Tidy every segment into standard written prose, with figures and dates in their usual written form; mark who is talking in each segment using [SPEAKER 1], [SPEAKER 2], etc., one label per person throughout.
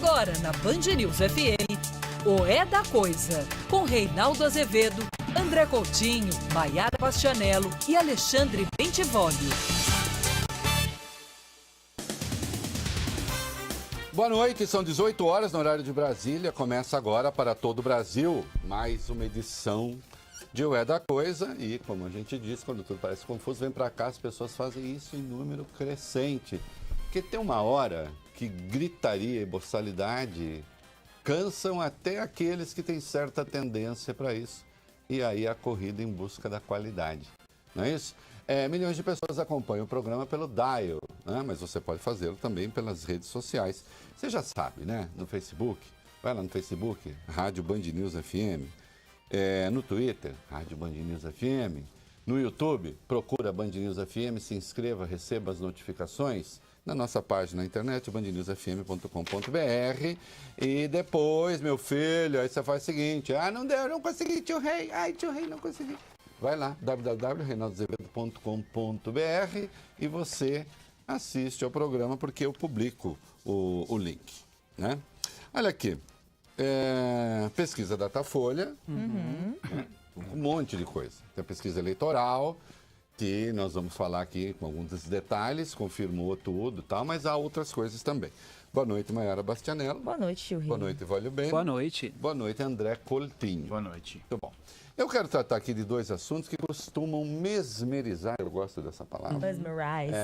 [SPEAKER 1] Agora na Band News FM, o É da Coisa, com Reinaldo Azevedo, André Coutinho, Maiara Bastianello e Alexandre Bentivolio.
[SPEAKER 2] Boa noite, são 18 horas no horário de Brasília. Começa agora para todo o Brasil mais uma edição de O É da Coisa. E, como a gente diz, quando tudo parece confuso, vem para cá, as pessoas fazem isso em número crescente. Porque tem uma hora que gritaria e boçalidade cansam até aqueles que têm certa tendência para isso. E aí a corrida em busca da qualidade. Não é isso? Milhões de pessoas acompanham o programa pelo Dial, né? Mas você pode fazê-lo também pelas redes sociais. Você já sabe, né? No Facebook, vai lá no Facebook, Rádio Band News FM. No Twitter, Rádio Band News FM. No YouTube, procura Band News FM, se inscreva, receba as notificações. Na nossa página na internet, bandnewsfm.com.br. E depois, meu filho, aí você faz o seguinte: não deu, não consegui, tio Rei. Ai, tio Rei, não consegui. Vai lá, www.reinaldoazevedo.com.br e você assiste ao programa, porque eu publico o link, né? Olha aqui, pesquisa Datafolha, né? Um monte de coisa. Tem a pesquisa eleitoral, que nós vamos falar aqui com alguns desses detalhes, confirmou tudo e tal, mas há outras coisas também. Boa noite, Maiara Bastianello.
[SPEAKER 3] Boa noite, tio Rei.
[SPEAKER 2] Boa noite, Vólio Bem.
[SPEAKER 4] Boa noite.
[SPEAKER 2] Boa noite, André Coutinho.
[SPEAKER 4] Boa noite.
[SPEAKER 2] Muito bom. Eu quero tratar aqui de dois assuntos que costumam mesmerizar, eu gosto dessa palavra.
[SPEAKER 3] Mesmerize.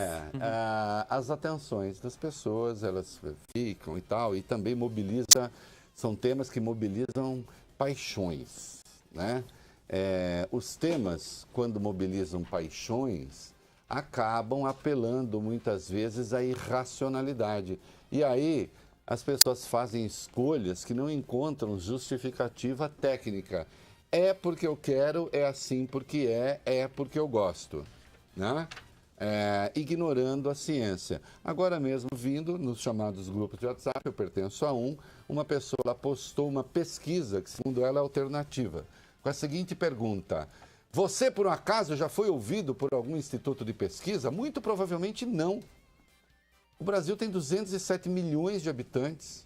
[SPEAKER 2] As atenções das pessoas, elas ficam e tal, e também são temas que mobilizam paixões, né? Os temas, quando mobilizam paixões, acabam apelando muitas vezes à irracionalidade. E aí as pessoas fazem escolhas que não encontram justificativa técnica. É porque eu quero, é assim porque é porque eu gosto, né? Ignorando a ciência. Agora mesmo, vindo nos chamados grupos de WhatsApp, eu pertenço a uma pessoa ela postou uma pesquisa que, segundo ela, é alternativa, com a seguinte pergunta: você, por um acaso, já foi ouvido por algum instituto de pesquisa? Muito provavelmente não. O Brasil tem 207 milhões de habitantes.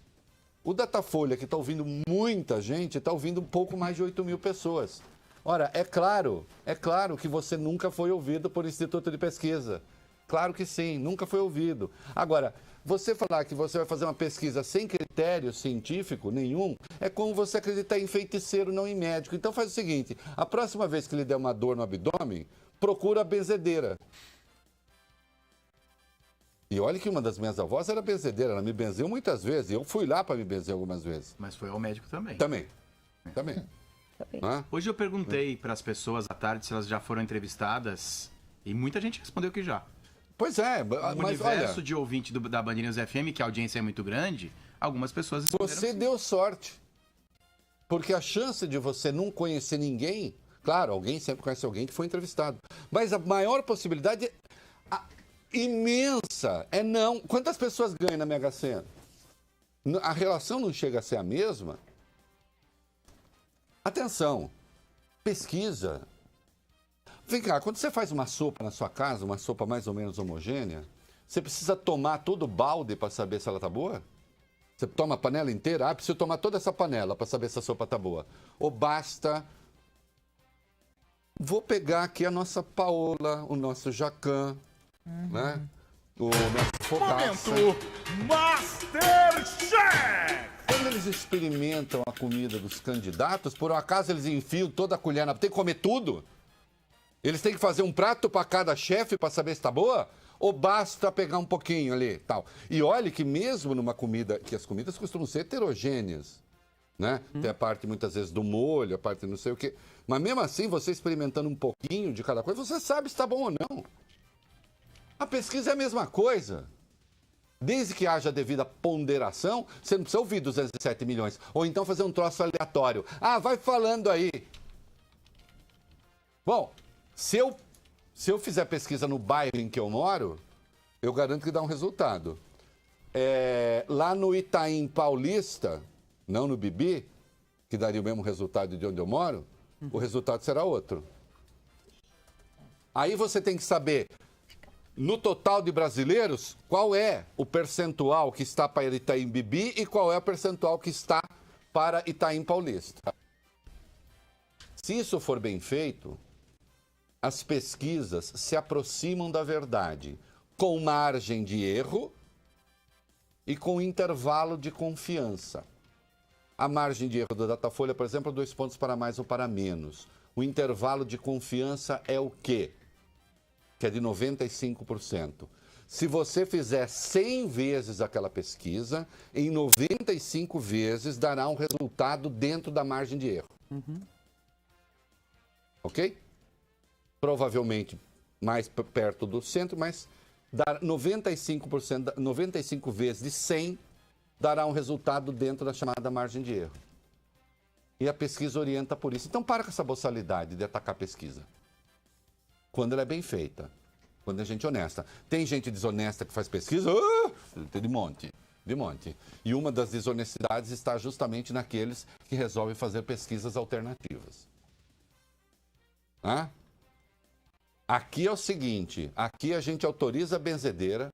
[SPEAKER 2] O Datafolha, que está ouvindo muita gente, está ouvindo um pouco mais de 8 mil pessoas. Ora, é claro que você nunca foi ouvido por instituto de pesquisa. Claro que sim, nunca foi ouvido. Agora, você falar que você vai fazer uma pesquisa sem critério científico nenhum, é como você acreditar em feiticeiro, não em médico. Então faz o seguinte: a próxima vez que lhe der uma dor no abdômen, procura a benzedeira. E olha que uma das minhas avós era benzedeira, ela me benzeu muitas vezes. Eu fui lá para me benzer algumas vezes.
[SPEAKER 4] Mas foi ao médico também.
[SPEAKER 2] Também.
[SPEAKER 4] Hoje eu perguntei para as pessoas à tarde se elas já foram entrevistadas e muita gente respondeu que já.
[SPEAKER 2] Pois é,
[SPEAKER 4] mas o universo de ouvinte da Band News FM, que a audiência é muito grande, algumas pessoas responderam
[SPEAKER 2] Você
[SPEAKER 4] sim.
[SPEAKER 2] deu sorte. Porque a chance de você não conhecer ninguém, claro, alguém sempre conhece alguém que foi entrevistado, mas a maior possibilidade imensa é não. Quantas pessoas ganham na Mega Sena? A relação não chega a ser a mesma? Atenção, pesquisa. Vem cá, quando você faz uma sopa na sua casa, uma sopa mais ou menos homogênea, você precisa tomar todo o balde para saber se ela está boa? Você toma a panela inteira? Preciso tomar toda essa panela para saber se a sopa está boa. Ou basta... Vou pegar aqui a nossa Paola, o nosso Jacan, né? O nosso Fogaça.
[SPEAKER 5] Momento Masterchef!
[SPEAKER 2] Quando eles experimentam a comida dos candidatos, por um acaso eles enfiam toda a colher na... Tem que comer tudo? Eles têm que fazer um prato para cada chefe para saber se está boa? Ou basta pegar um pouquinho ali, tal? E olhe que mesmo numa comida, que as comidas costumam ser heterogêneas, né? Tem a parte muitas vezes do molho, a parte não sei o quê. Mas mesmo assim, você experimentando um pouquinho de cada coisa, você sabe se está bom ou não. A pesquisa é a mesma coisa. Desde que haja devida ponderação, você não precisa ouvir 207 milhões. Ou então fazer um troço aleatório. Vai falando aí. Bom, se eu fizer pesquisa no bairro em que eu moro, eu garanto que dá um resultado. Lá no Itaim Paulista, não no Bibi, que daria o mesmo resultado de onde eu moro, o resultado será outro. Aí você tem que saber No total de brasileiros, qual é o percentual que está para Itaim Bibi e qual é o percentual que está para Itaim Paulista? Se isso for bem feito, as pesquisas se aproximam da verdade, com margem de erro e com intervalo de confiança. A margem de erro do Datafolha, por exemplo, é 2 pontos para mais ou para menos. O intervalo de confiança é o quê? Que é de 95%. Se você fizer 100 vezes aquela pesquisa, em 95 vezes dará um resultado dentro da margem de erro. Ok? Provavelmente mais perto do centro, mas dar 95%, 95 vezes de 100 dará um resultado dentro da chamada margem de erro. E a pesquisa orienta por isso. Então para com essa boçalidade de atacar a pesquisa. Quando ela é bem feita. Quando é gente honesta. Tem gente desonesta que faz pesquisa, tem de monte. De monte. E uma das desonestidades está justamente naqueles que resolvem fazer pesquisas alternativas. Aqui é o seguinte, aqui a gente autoriza a benzedeira,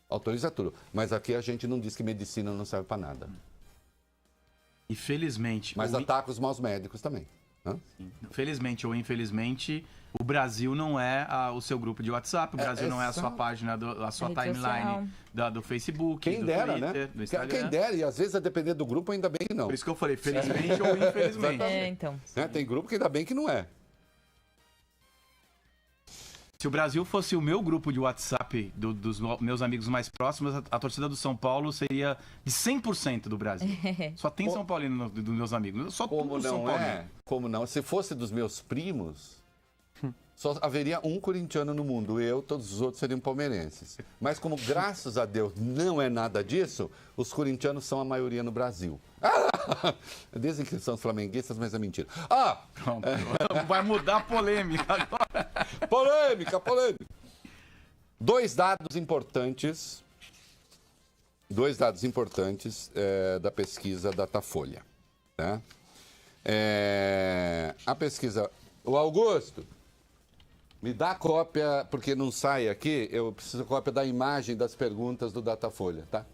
[SPEAKER 2] autoriza tudo, mas aqui a gente não diz que medicina não serve para nada.
[SPEAKER 4] E felizmente...
[SPEAKER 2] Mas ataca os maus médicos também.
[SPEAKER 4] Felizmente ou infelizmente, o Brasil não é o seu grupo de WhatsApp, o Brasil não é a sua página, a sua timeline do Facebook,
[SPEAKER 2] quem
[SPEAKER 4] do
[SPEAKER 2] dera,
[SPEAKER 4] Twitter,
[SPEAKER 2] né?
[SPEAKER 4] do Instagram.
[SPEAKER 2] Quem dera, e às vezes a depender do grupo ainda bem que não.
[SPEAKER 4] Por isso que eu falei, felizmente ou infelizmente.
[SPEAKER 3] Então.
[SPEAKER 2] Tem grupo que ainda bem que não é.
[SPEAKER 4] Se o Brasil fosse o meu grupo de WhatsApp dos meus amigos mais próximos, a torcida do São Paulo seria de 100% do Brasil. Só tem São Paulino dos meus amigos. Só
[SPEAKER 2] Como
[SPEAKER 4] tudo São
[SPEAKER 2] não
[SPEAKER 4] Paulino.
[SPEAKER 2] é? Como não? Se fosse dos meus primos, só haveria um corintiano no mundo. Eu, todos os outros seriam palmeirenses. Mas como, graças a Deus, não é nada disso, os corintianos são a maioria no Brasil. Dizem que são flamenguistas, mas é mentira.
[SPEAKER 4] Vai mudar a polêmica agora.
[SPEAKER 2] Polêmica. Dois dados importantes da pesquisa Datafolha. Tá? A pesquisa... O Augusto, me dá cópia, porque não sai aqui, eu preciso cópia da imagem das perguntas do Datafolha, tá?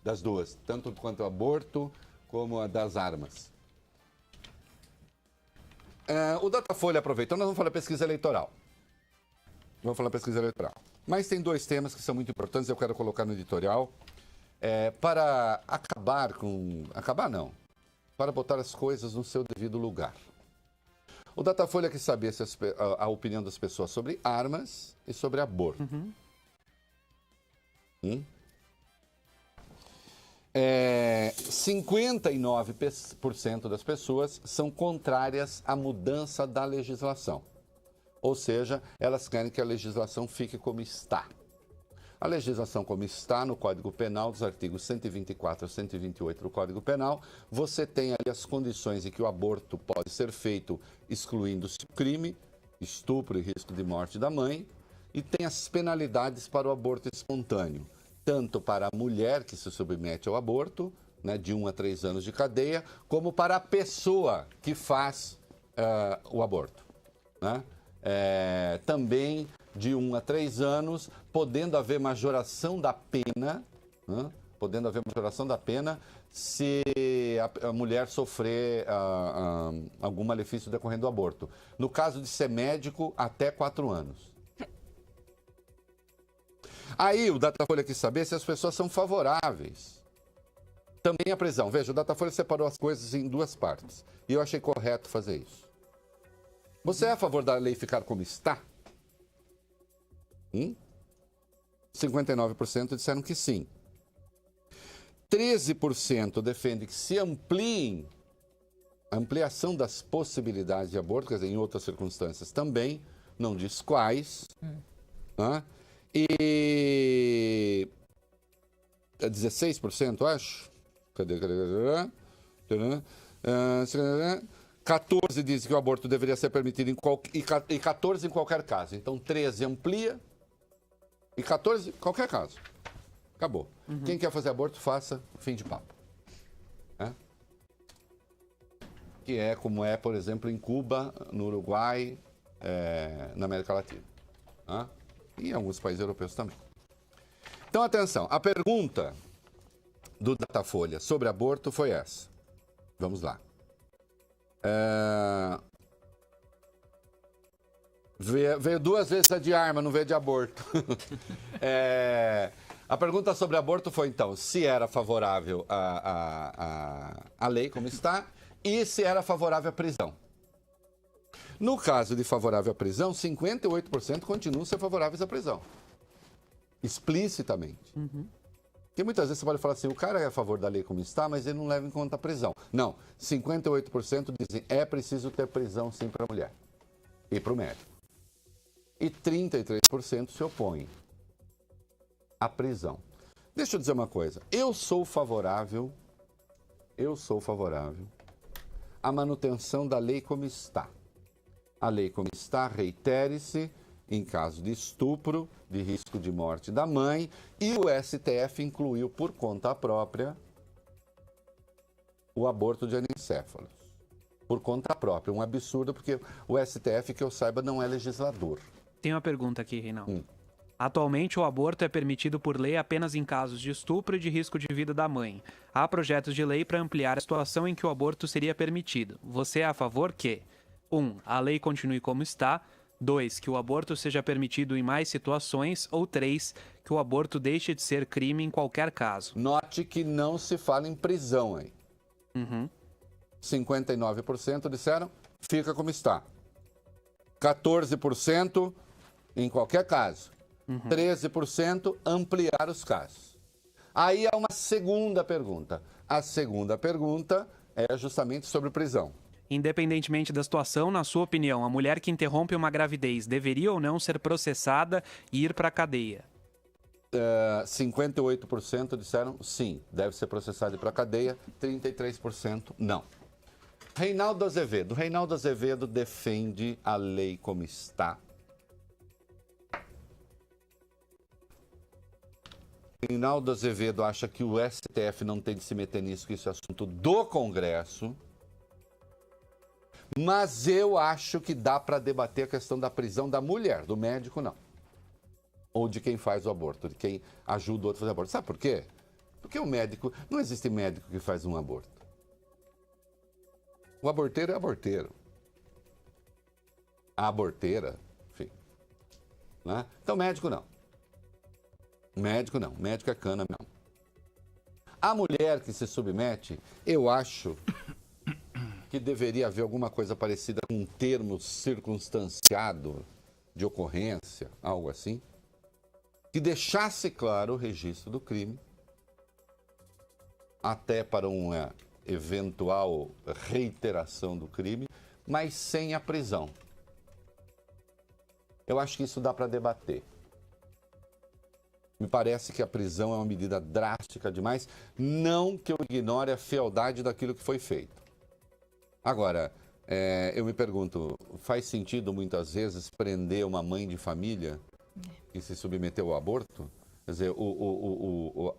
[SPEAKER 2] Das duas, tanto quanto o aborto como a das armas. O Datafolha aproveitou, nós vamos falar pesquisa eleitoral. Mas tem 2 temas que são muito importantes, eu quero colocar no editorial, para para botar as coisas no seu devido lugar. O Datafolha quer saber a opinião das pessoas sobre armas e sobre aborto. 59% das pessoas são contrárias à mudança da legislação. Ou seja, elas querem que a legislação fique como está. A legislação como está no Código Penal, dos artigos 124 a 128 do Código Penal, você tem ali as condições em que o aborto pode ser feito excluindo-se o crime, estupro e risco de morte da mãe, e tem as penalidades para o aborto espontâneo, tanto para a mulher que se submete ao aborto, né, de 1 a 3 anos de cadeia, como para a pessoa que faz o aborto, né? Também de 1 a 3 anos, podendo haver majoração da pena, né? Se a mulher sofrer algum malefício decorrendo do aborto. No caso de ser médico, até 4 anos. Aí o Datafolha quis saber se as pessoas são favoráveis. Também a prisão. Veja, o Datafolha separou as coisas em 2 partes. E eu achei correto fazer isso. Você é a favor da lei ficar como está? 59% disseram que sim. 13% defende que se ampliem a ampliação das possibilidades de aborto, quer dizer, em outras circunstâncias também, não diz quais. Né? E 16%, acho. Cadê? 14 diz que o aborto deveria ser permitido e 14 em qualquer caso. Então 13 amplia e 14 em qualquer caso. Acabou. Quem quer fazer aborto, faça, fim de papo. Que é como é, por exemplo, em Cuba, no Uruguai, na América Latina. Né? E em alguns países europeus também. Então, atenção, a pergunta do Datafolha sobre aborto foi essa. Vamos lá. Veio 2 vezes a de arma, não veio de aborto. A pergunta sobre aborto foi, então, se era favorável a lei como está e se era favorável à prisão. No caso de favorável à prisão, 58% continuam a ser favoráveis à prisão. Explicitamente. Porque muitas vezes você pode falar assim, o cara é a favor da lei como está, mas ele não leva em conta a prisão. Não, 58% dizem é preciso ter prisão sim para a mulher e para o médico. E 33% se opõem à prisão. Deixa eu dizer uma coisa, eu sou favorável à manutenção da lei como está. A lei como está, reitere-se em caso de estupro, de risco de morte da mãe, e o STF incluiu por conta própria o aborto de anencéfalos. Por conta própria, um absurdo, porque o STF, que eu saiba, não é legislador.
[SPEAKER 3] Tem uma pergunta aqui, Reinaldo. Atualmente, o aborto é permitido por lei apenas em casos de estupro e de risco de vida da mãe. Há projetos de lei para ampliar a situação em que o aborto seria permitido. Você é a favor que 1. A lei continue como está. 2. Que o aborto seja permitido em mais situações. Ou 3. Que o aborto deixe de ser crime em qualquer caso.
[SPEAKER 2] Note que não se fala em prisão aí. 59% disseram fica como está. 14% em qualquer caso. 13% ampliar os casos. Aí há uma segunda pergunta. A segunda pergunta é justamente sobre prisão.
[SPEAKER 3] Independentemente da situação, na sua opinião, a mulher que interrompe uma gravidez deveria ou não ser processada e ir para a cadeia?
[SPEAKER 2] 58% disseram sim, deve ser processada e ir para a cadeia. 33% não. Reinaldo Azevedo. Reinaldo Azevedo defende a lei como está. Reinaldo Azevedo acha que o STF não tem de se meter nisso, que isso é assunto do Congresso. Mas eu acho que dá para debater a questão da prisão da mulher, do médico não. Ou de quem faz o aborto, de quem ajuda o outro a fazer aborto. Sabe por quê? Porque o médico, não existe médico que faz um aborto. O aborteiro é aborteiro. A aborteira, enfim. Né? Então médico não. Médico não, médico é cana não. A mulher que se submete, eu acho que deveria haver alguma coisa parecida com um termo circunstanciado de ocorrência, algo assim, que deixasse claro o registro do crime, até para uma eventual reiteração do crime, mas sem a prisão. Eu acho que isso dá para debater. Me parece que a prisão é uma medida drástica demais, não que eu ignore a fealdade daquilo que foi feito. Agora, eu me pergunto, faz sentido muitas vezes prender uma mãe de família que se submeteu ao aborto? Quer dizer,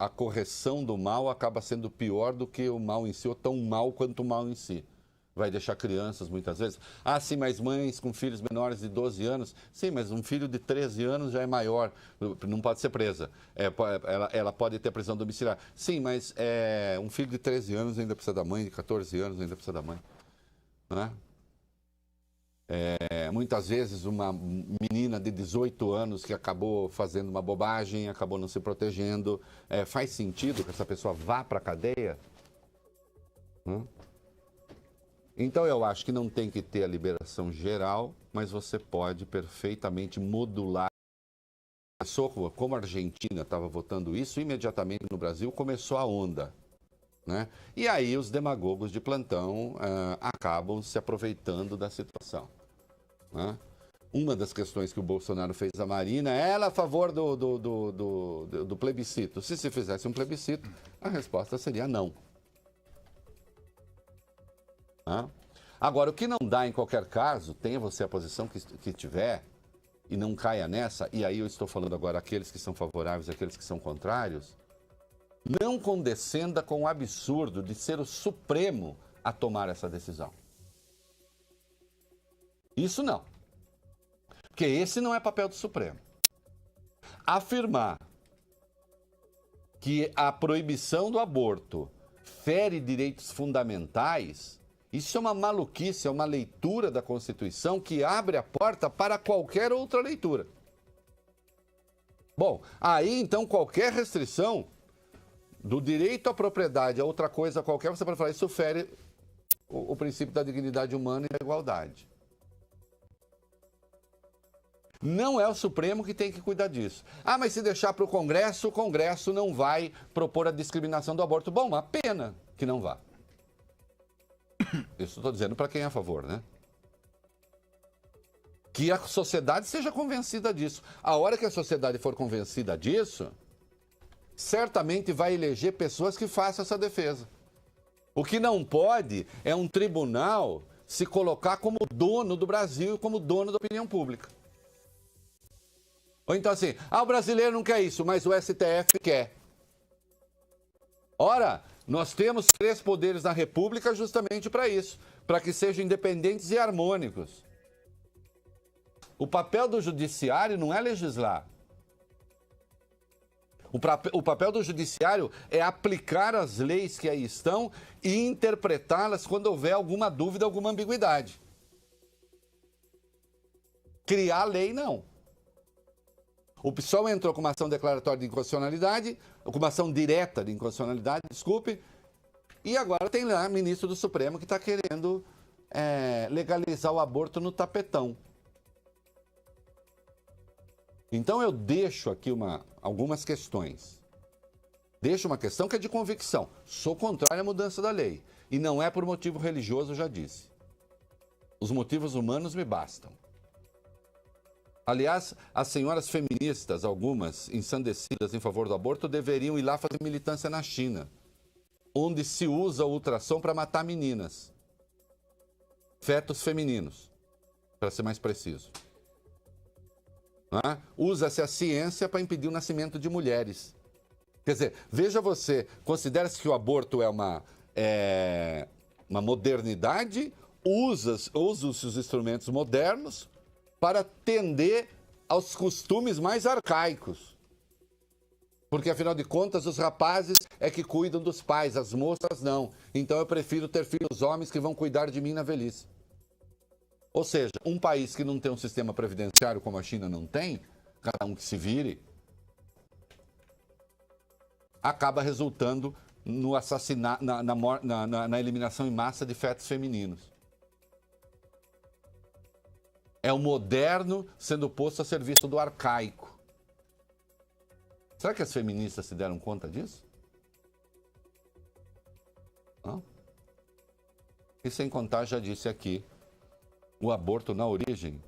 [SPEAKER 2] a correção do mal acaba sendo pior do que o mal em si, ou tão mal quanto o mal em si. Vai deixar crianças muitas vezes. Ah, sim, mas mães com filhos menores de 12 anos. Sim, mas um filho de 13 anos já é maior, não pode ser presa. Ela pode ter prisão domiciliar. Sim, mas um filho de 13 anos ainda precisa da mãe, de 14 anos ainda precisa da mãe. Né? Muitas vezes uma menina de 18 anos que acabou fazendo uma bobagem, acabou não se protegendo. Faz sentido que essa pessoa vá para a cadeia? Então eu acho que não tem que ter a liberação geral, mas você pode perfeitamente modular. Como a Argentina estava votando isso, imediatamente no Brasil começou a onda. Né? E aí os demagogos de plantão acabam se aproveitando da situação. Né? Uma das questões que o Bolsonaro fez à Marina, ela a favor do plebiscito. Se fizesse um plebiscito, a resposta seria não. Agora, o que não dá em qualquer caso, tenha você a posição que tiver e não caia nessa, e aí eu estou falando agora aqueles que são favoráveis e aqueles que são contrários, não condescenda com o absurdo de ser o Supremo a tomar essa decisão. Isso não. Porque esse não é papel do Supremo. afirmar que a proibição do aborto fere direitos fundamentais, isso é uma maluquice, é uma leitura da Constituição que abre a porta para qualquer outra leitura. Bom, aí então qualquer restrição do direito à propriedade a outra coisa qualquer, você pode falar, isso fere o princípio da dignidade humana e da igualdade. Não é o Supremo que tem que cuidar disso. Ah, mas se deixar para o Congresso não vai propor a discriminação do aborto. Bom, uma pena que não vá. Isso estou dizendo para quem é a favor, né? Que a sociedade seja convencida disso. A hora que a sociedade for convencida disso, certamente vai eleger pessoas que façam essa defesa. O que não pode é um tribunal se colocar como dono do Brasil e como dono da opinião pública. Ou então assim, o brasileiro não quer isso, mas o STF quer. Ora, nós temos 3 poderes na República justamente para isso, para que sejam independentes e harmônicos. O papel do judiciário não é legislar. O papel do judiciário é aplicar as leis que aí estão e interpretá-las quando houver alguma dúvida, alguma ambiguidade. Criar lei, não. O PSOL entrou com uma ação declaratória de inconstitucionalidade, com uma ação direta de inconstitucionalidade, desculpe, e agora tem lá o ministro do Supremo que está querendo legalizar o aborto no tapetão. Então eu deixo aqui algumas questões. Deixo uma questão que é de convicção. Sou contrário à mudança da lei. E não é por motivo religioso, já disse. Os motivos humanos me bastam. Aliás, as senhoras feministas, algumas ensandecidas em favor do aborto, deveriam ir lá fazer militância na China, onde se usa o ultrassom para matar meninas. Fetos femininos, para ser mais preciso. Usa-se a ciência para impedir o nascimento de mulheres. Quer dizer, veja você, considera-se que o aborto é uma modernidade, usa-se os instrumentos modernos para atender aos costumes mais arcaicos. Porque, afinal de contas, os rapazes é que cuidam dos pais, as moças não. Então eu prefiro ter filhos homens que vão cuidar de mim na velhice. Ou seja, um país que não tem um sistema previdenciário como a China não tem, cada um que se vire, acaba resultando no assassinato, na eliminação em massa de fetos femininos. É o moderno sendo posto a serviço do arcaico. Será que as feministas se deram conta disso? Não? E sem contar, já disse aqui, o aborto na origem,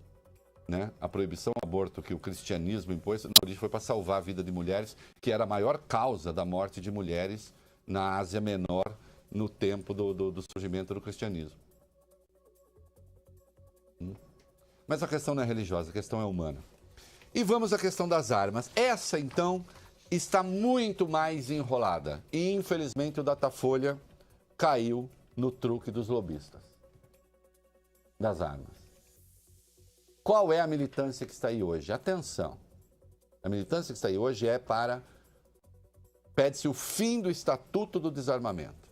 [SPEAKER 2] né? A proibição do aborto que o cristianismo impôs na origem foi para salvar a vida de mulheres, que era a maior causa da morte de mulheres na Ásia Menor no tempo do surgimento do cristianismo. Mas a questão não é religiosa, a questão é humana. E vamos à questão das armas. Essa, então, está muito mais enrolada. E, infelizmente, o Datafolha caiu no truque dos lobistas das armas. Qual é a militância que está aí hoje? Atenção. A militância que está aí hoje é para... Pede-se o fim do Estatuto do Desarmamento.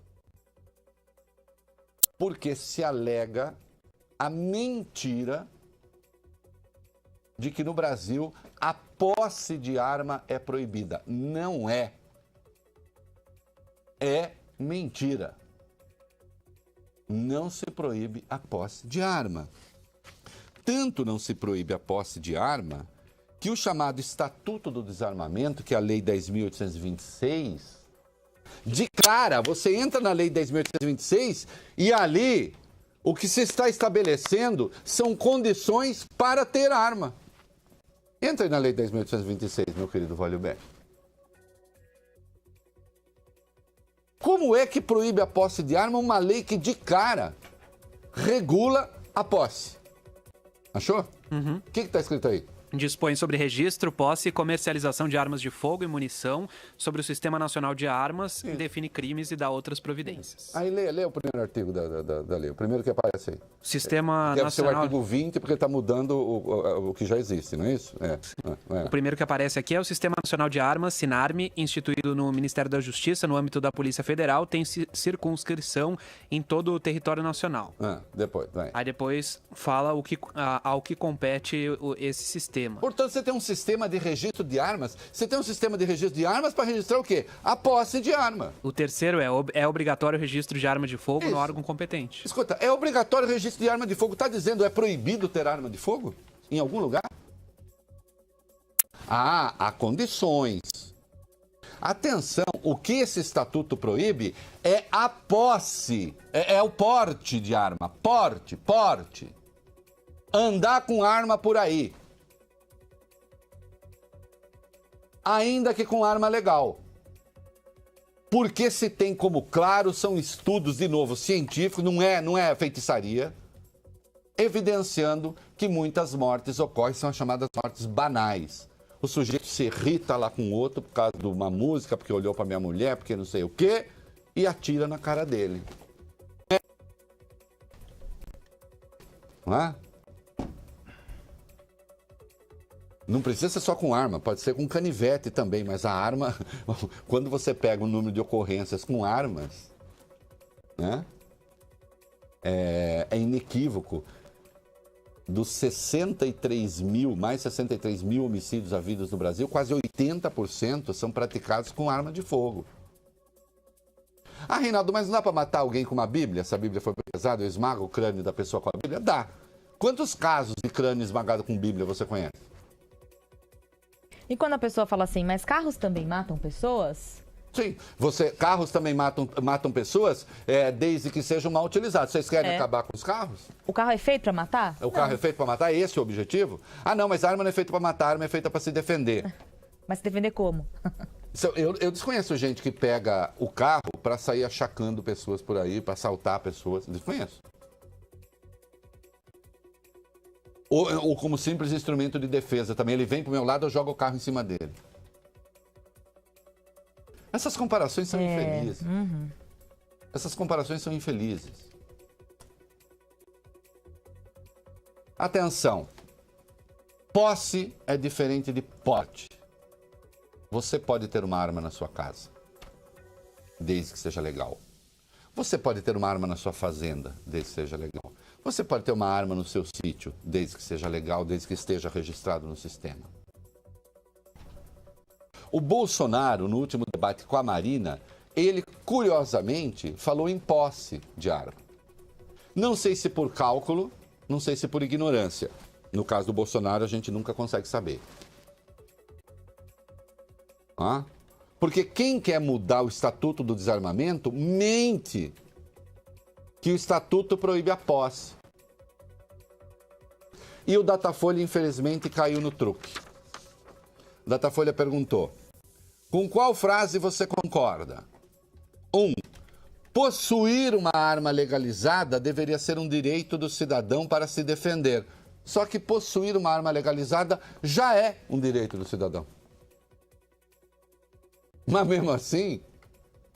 [SPEAKER 2] Porque se alega a mentira de que no Brasil a posse de arma é proibida. Não é. É mentira. Não se proíbe a posse de arma. Tanto não se proíbe a posse de arma que o chamado Estatuto do Desarmamento, que é a Lei 10.826, de cara, você entra na Lei 10.826 e ali o que se está estabelecendo são condições para ter arma. Entra aí na Lei 10.826, meu querido Valilberto. Como é que proíbe a posse de arma uma lei que de cara regula a posse? Achou?
[SPEAKER 3] Uhum.
[SPEAKER 2] O que está escrito aí?
[SPEAKER 3] Dispõe sobre registro, posse e comercialização de armas de fogo e munição, sobre o Sistema Nacional de Armas, e define crimes e dá outras providências.
[SPEAKER 2] Aí lê o primeiro artigo da lei, o primeiro que aparece aí.
[SPEAKER 3] Sistema
[SPEAKER 2] Deve ser o
[SPEAKER 3] Nacional...
[SPEAKER 2] artigo 20, porque está mudando o que já existe, não é isso?
[SPEAKER 3] O primeiro que aparece aqui é o Sistema Nacional de Armas, SINARME, instituído no Ministério da Justiça, no âmbito da Polícia Federal, tem circunscrição em todo o território nacional.
[SPEAKER 2] Depois, vai.
[SPEAKER 3] Aí depois fala ao que compete esse sistema.
[SPEAKER 2] Portanto, você tem um sistema de registro de armas. Você tem um sistema de registro de armas para registrar o quê? A posse de arma.
[SPEAKER 3] O terceiro é obrigatório o registro de arma de fogo
[SPEAKER 2] Isso.
[SPEAKER 3] no órgão competente.
[SPEAKER 2] Escuta, é obrigatório o registro de arma de fogo. Está dizendo é proibido ter arma de fogo? Em algum lugar? Há condições. Atenção, o que esse estatuto proíbe é a posse, é o porte de arma. Porte. Andar com arma por aí. Ainda que com arma legal. Porque se tem como claro, são estudos, de novo, científicos, não é feitiçaria, evidenciando que muitas mortes ocorrem, são as chamadas mortes banais. O sujeito se irrita lá com o outro por causa de uma música, porque olhou para minha mulher, porque não sei o quê, e atira na cara dele. Não é? Não precisa ser só com arma, pode ser com canivete também, mas a arma, quando você pega o número de ocorrências com armas, né, é inequívoco. Dos 63 mil, mais 63 mil homicídios havidos no Brasil, quase 80% são praticados com arma de fogo. Reinaldo, mas não dá para matar alguém com uma Bíblia? Se a Bíblia for pesada, eu esmago o crânio da pessoa com a Bíblia? Dá. Quantos casos de crânio esmagado com Bíblia você conhece?
[SPEAKER 5] E quando a pessoa fala assim, mas carros também matam pessoas?
[SPEAKER 2] Sim, carros também matam pessoas desde que sejam mal utilizados. Vocês querem acabar com os carros?
[SPEAKER 5] O carro é feito para matar?
[SPEAKER 2] O carro é feito para matar? É esse o objetivo? Não, mas a arma não é feita para matar, a arma é feita para se defender.
[SPEAKER 5] Mas se defender como?
[SPEAKER 2] Eu desconheço gente que pega o carro para sair achacando pessoas por aí, para assaltar pessoas. Desconheço. Ou como simples instrumento de defesa também. Ele vem pro meu lado, eu jogo o carro em cima dele. Essas comparações são infelizes. Essas comparações são infelizes. Atenção. Posse é diferente de porte. Você pode ter uma arma na sua casa, desde que seja legal. Você pode ter uma arma na sua fazenda, desde que seja legal. Você pode ter uma arma no seu sítio, desde que seja legal, desde que esteja registrado no sistema. O Bolsonaro, no último debate com a Marina, ele, curiosamente, falou em posse de arma. Não sei se por cálculo, não sei se por ignorância. No caso do Bolsonaro, a gente nunca consegue saber. Porque quem quer mudar o Estatuto do Desarmamento mente que o Estatuto proíbe a posse. E o Datafolha, infelizmente, caiu no truque. O Datafolha perguntou: com qual frase você concorda? 1. Possuir uma arma legalizada deveria ser um direito do cidadão para se defender. Só que possuir uma arma legalizada já é um direito do cidadão. Mas mesmo assim,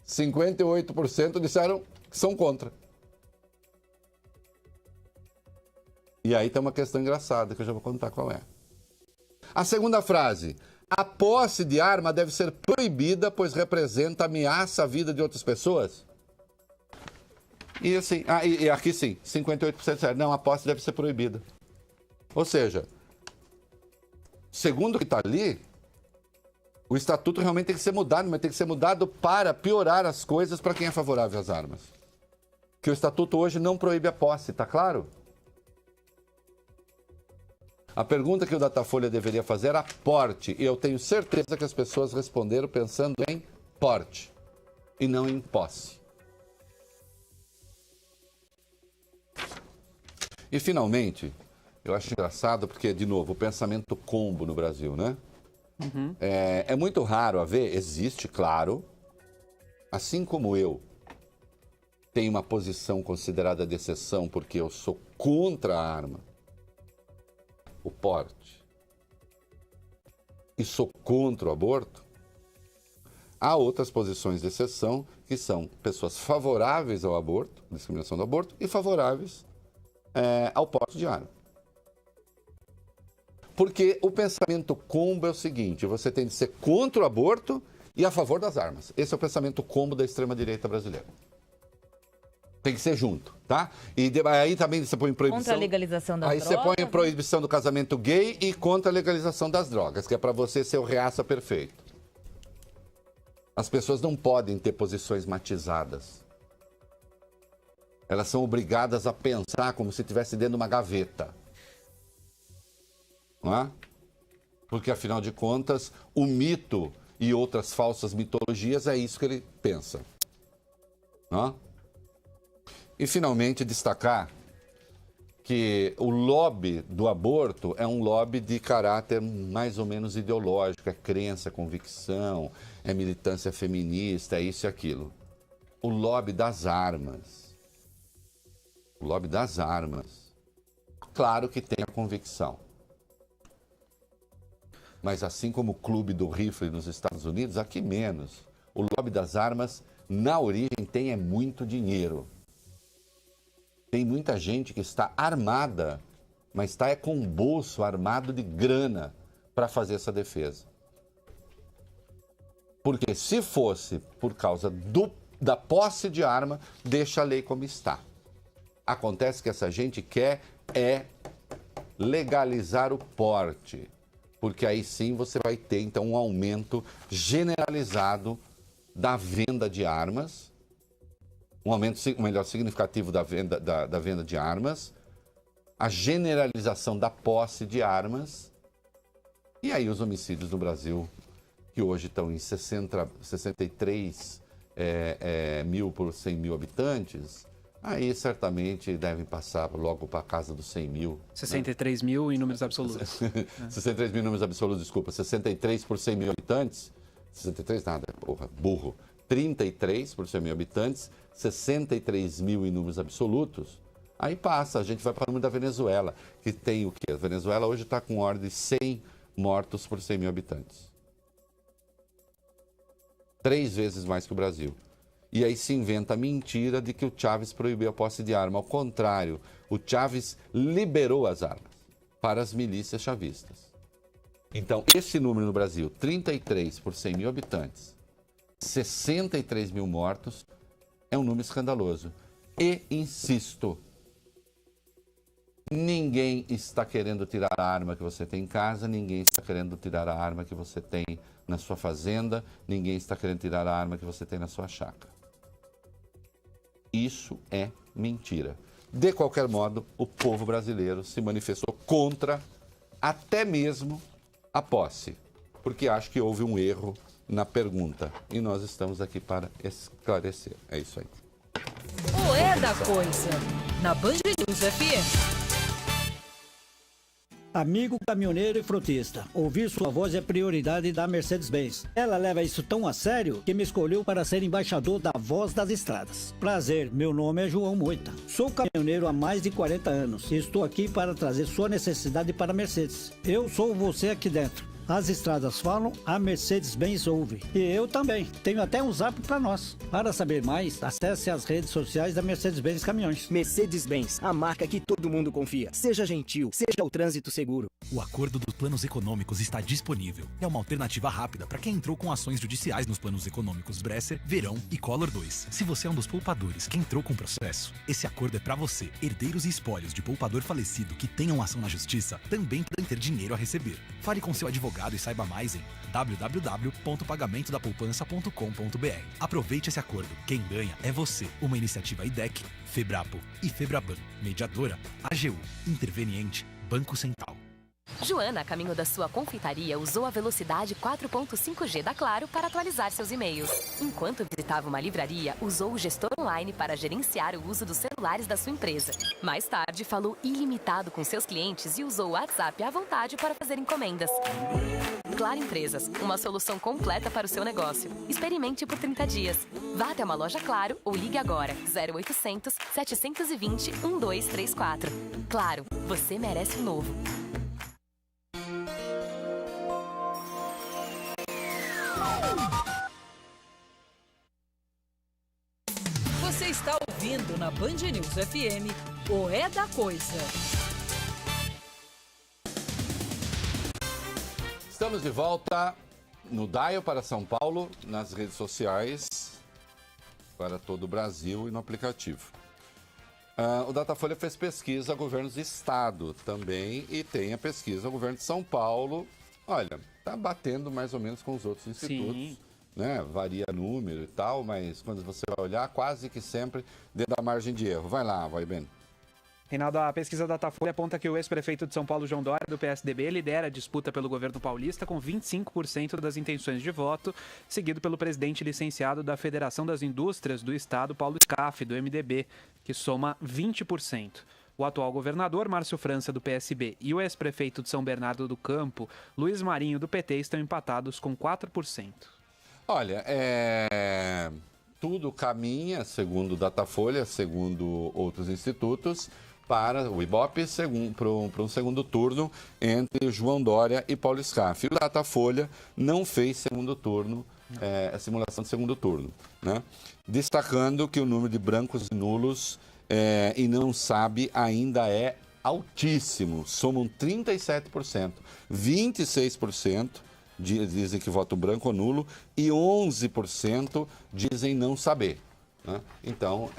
[SPEAKER 2] 58% disseram que são contra. E aí tem uma questão engraçada que eu já vou contar qual é. A segunda frase: a posse de arma deve ser proibida, pois representa ameaça à vida de outras pessoas. E assim, e aqui sim, 58% disseram, não, a posse deve ser proibida. Ou seja, segundo o que está ali, o estatuto realmente tem que ser mudado, mas tem que ser mudado para piorar as coisas para quem é favorável às armas. Que o estatuto hoje não proíbe a posse, tá claro? A pergunta que o Datafolha deveria fazer era porte, e eu tenho certeza que as pessoas responderam pensando em porte e não em posse. E finalmente, eu acho engraçado porque, de novo, o pensamento combo no Brasil, né? É muito raro haver, existe, claro, assim como eu tenho uma posição considerada de exceção porque eu sou contra a arma, o porte. e sou contra o aborto, há outras posições de exceção que são pessoas favoráveis ao aborto, discriminação do aborto, e favoráveis ao porte de arma. Porque o pensamento combo é o seguinte, você tem de ser contra o aborto e a favor das armas. Esse é o pensamento combo da extrema-direita brasileira. Tem que ser junto, tá? E aí também você põe proibição...
[SPEAKER 5] Contra a legalização das drogas.
[SPEAKER 2] Aí você põe proibição do casamento gay e contra a legalização das drogas, que é para você ser o reaça perfeito. As pessoas não podem ter posições matizadas. Elas são obrigadas a pensar como se estivesse dentro de uma gaveta. Não é? Porque, afinal de contas, o mito e outras falsas mitologias é isso que ele pensa. Não é? E, finalmente, destacar que o lobby do aborto é um lobby de caráter mais ou menos ideológico, é crença, convicção, é militância feminista, é isso e aquilo. O lobby das armas. O lobby das armas. Claro que tem a convicção. Mas assim como o clube do rifle nos Estados Unidos, aqui menos. O lobby das armas, na origem, tem muito dinheiro. Tem muita gente que está armada, mas está com um bolso armado de grana para fazer essa defesa. Porque se fosse por causa da posse de arma, deixa a lei como está. Acontece que essa gente quer legalizar o porte, porque aí sim você vai ter então um aumento generalizado da venda de armas, um aumento melhor significativo da venda de armas, a generalização da posse de armas, e aí os homicídios no Brasil, que hoje estão em 63 mil por 100 mil habitantes, aí certamente devem passar logo para a casa dos 100 mil.
[SPEAKER 3] 63 mil em números absolutos.
[SPEAKER 2] 63 mil em números absolutos, desculpa. 63 por 100 mil habitantes. 63 nada, porra, burro. 33 por 100 mil habitantes, 63 mil em números absolutos. Aí passa, a gente vai para o número da Venezuela, que tem o quê? A Venezuela hoje está com ordem de 100 mortos por 100 mil habitantes. 3 vezes mais que o Brasil. E aí se inventa a mentira de que o Chávez proibiu a posse de arma. Ao contrário, o Chávez liberou as armas para as milícias chavistas. Então, esse número no Brasil, 33 por 100 mil habitantes, 63 mil mortos, é um número escandaloso. E, insisto, ninguém está querendo tirar a arma que você tem em casa, ninguém está querendo tirar a arma que você tem na sua fazenda, ninguém está querendo tirar a arma que você tem na sua chácara. Isso é mentira. De qualquer modo, o povo brasileiro se manifestou contra até mesmo a posse, porque acho que houve um erro na pergunta. E nós estamos aqui para esclarecer. É isso aí.
[SPEAKER 1] O É da Coisa, na Band News FM.
[SPEAKER 6] Amigo caminhoneiro e frutista, ouvir sua voz é prioridade da Mercedes-Benz. Ela leva isso tão a sério que me escolheu para ser embaixador da Voz das Estradas. Prazer, meu nome é João Moita. Sou caminhoneiro há mais de 40 anos e estou aqui para trazer sua necessidade para a Mercedes. Eu sou você aqui dentro. As estradas falam, a Mercedes-Benz ouve. E eu também. Tenho até um zap para nós. Para saber mais, acesse as redes sociais da Mercedes-Benz Caminhões.
[SPEAKER 7] Mercedes-Benz, a marca que todo mundo confia. Seja gentil, seja o trânsito seguro.
[SPEAKER 8] O acordo dos planos econômicos está disponível. É uma alternativa rápida para quem entrou com ações judiciais nos planos econômicos Bresser, Verão e Collor 2. Se você é um dos poupadores que entrou com processo, esse acordo é para você. Herdeiros e espólios de poupador falecido que tenham ação na justiça também podem ter dinheiro a receber. Fale com seu advogado e saiba mais em www.pagamentodapoupança.com.br. Aproveite esse acordo. Quem ganha é você. Uma iniciativa IDEC, Febrapo e Febraban. Mediadora, AGU. Interveniente, Banco Central.
[SPEAKER 9] Joana, a caminho da sua confeitaria, usou a velocidade 4.5G da Claro para atualizar seus e-mails. Enquanto visitava uma livraria, usou o gestor online para gerenciar o uso dos celulares da sua empresa. Mais tarde, falou ilimitado com seus clientes e usou o WhatsApp à vontade para fazer encomendas. Claro Empresas, uma solução completa para o seu negócio. Experimente por 30 dias. Vá até uma loja Claro ou ligue agora 0800 720 1234. Claro, você merece o novo.
[SPEAKER 1] Você está ouvindo na Band News FM o É da Coisa.
[SPEAKER 2] Estamos de volta no Dial para São Paulo, nas redes sociais, para todo o Brasil e no aplicativo. O Datafolha fez pesquisa a governos de estado também e tem a pesquisa ao governo de São Paulo. Olha, está batendo mais ou menos com os outros institutos.
[SPEAKER 3] Sim.
[SPEAKER 2] Né? Varia número e tal, mas quando você vai olhar, quase que sempre dentro da margem de erro. Vai lá, vai bem.
[SPEAKER 3] Reinaldo, a pesquisa da Datafolha aponta que o ex-prefeito de São Paulo, João Dória, do PSDB, lidera a disputa pelo governo paulista com 25% das intenções de voto, seguido pelo presidente licenciado da Federação das Indústrias do Estado, Paulo Scaff, do MDB, que soma 20%. O atual governador, Márcio França, do PSB, e o ex-prefeito de São Bernardo do Campo, Luiz Marinho, do PT, estão empatados com 4%.
[SPEAKER 2] Olha, tudo caminha, segundo o Datafolha, segundo outros institutos, para o Ibope para um segundo turno entre João Dória e Paulo Scaff. O Datafolha não fez segundo turno, a simulação de segundo turno, né? Destacando que o número de brancos e nulos e não sabe ainda é altíssimo, somam 37%, 26% dizem que votam branco ou nulo e 11% dizem não saber. Né? Então,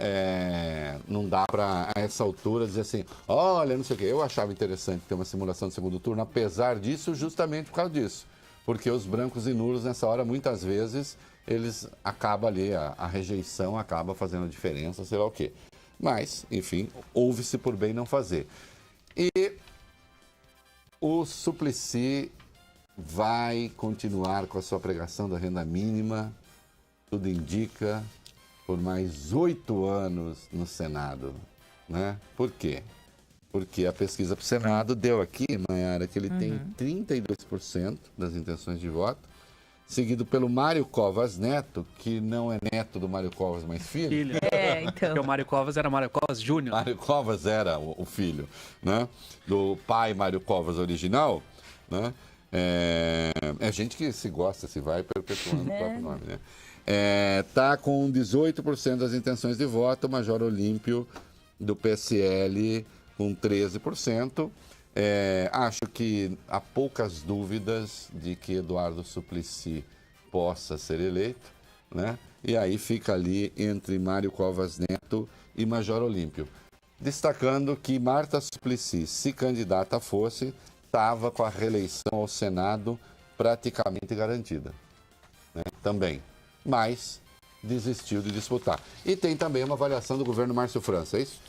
[SPEAKER 2] não dá para, a essa altura, dizer assim, olha, não sei o quê. Eu achava interessante ter uma simulação de segundo turno, apesar disso, justamente por causa disso. Porque os brancos e nulos, nessa hora, muitas vezes, eles acabam ali, a rejeição acaba fazendo a diferença, sei lá o quê. Mas, enfim, ouve-se por bem não fazer. E o Suplicy vai continuar com a sua pregação da renda mínima, tudo indica, por mais 8 anos no Senado, né? Por quê? Porque a pesquisa para o Senado deu aqui, Maiara, que ele tem 32% das intenções de voto, seguido pelo Mário Covas Neto, que não é neto do Mário Covas, mas filho.
[SPEAKER 5] Então.
[SPEAKER 3] Porque o Mário Covas era Mário Covas Júnior.
[SPEAKER 2] Mário Covas era o filho, né? Do pai Mário Covas original, né? É gente que se gosta, se vai perpetuando o próprio nome, né? Tá com 18% das intenções de voto, o Major Olímpio do PSL com 13%. Acho que há poucas dúvidas de que Eduardo Suplicy possa ser eleito, né? E aí fica ali entre Mário Covas Neto e Major Olímpio. Destacando que Marta Suplicy, se candidata fosse, estava com a reeleição ao Senado praticamente garantida, né? Também, mas desistiu de disputar. E tem também uma avaliação do governo Márcio França, é isso?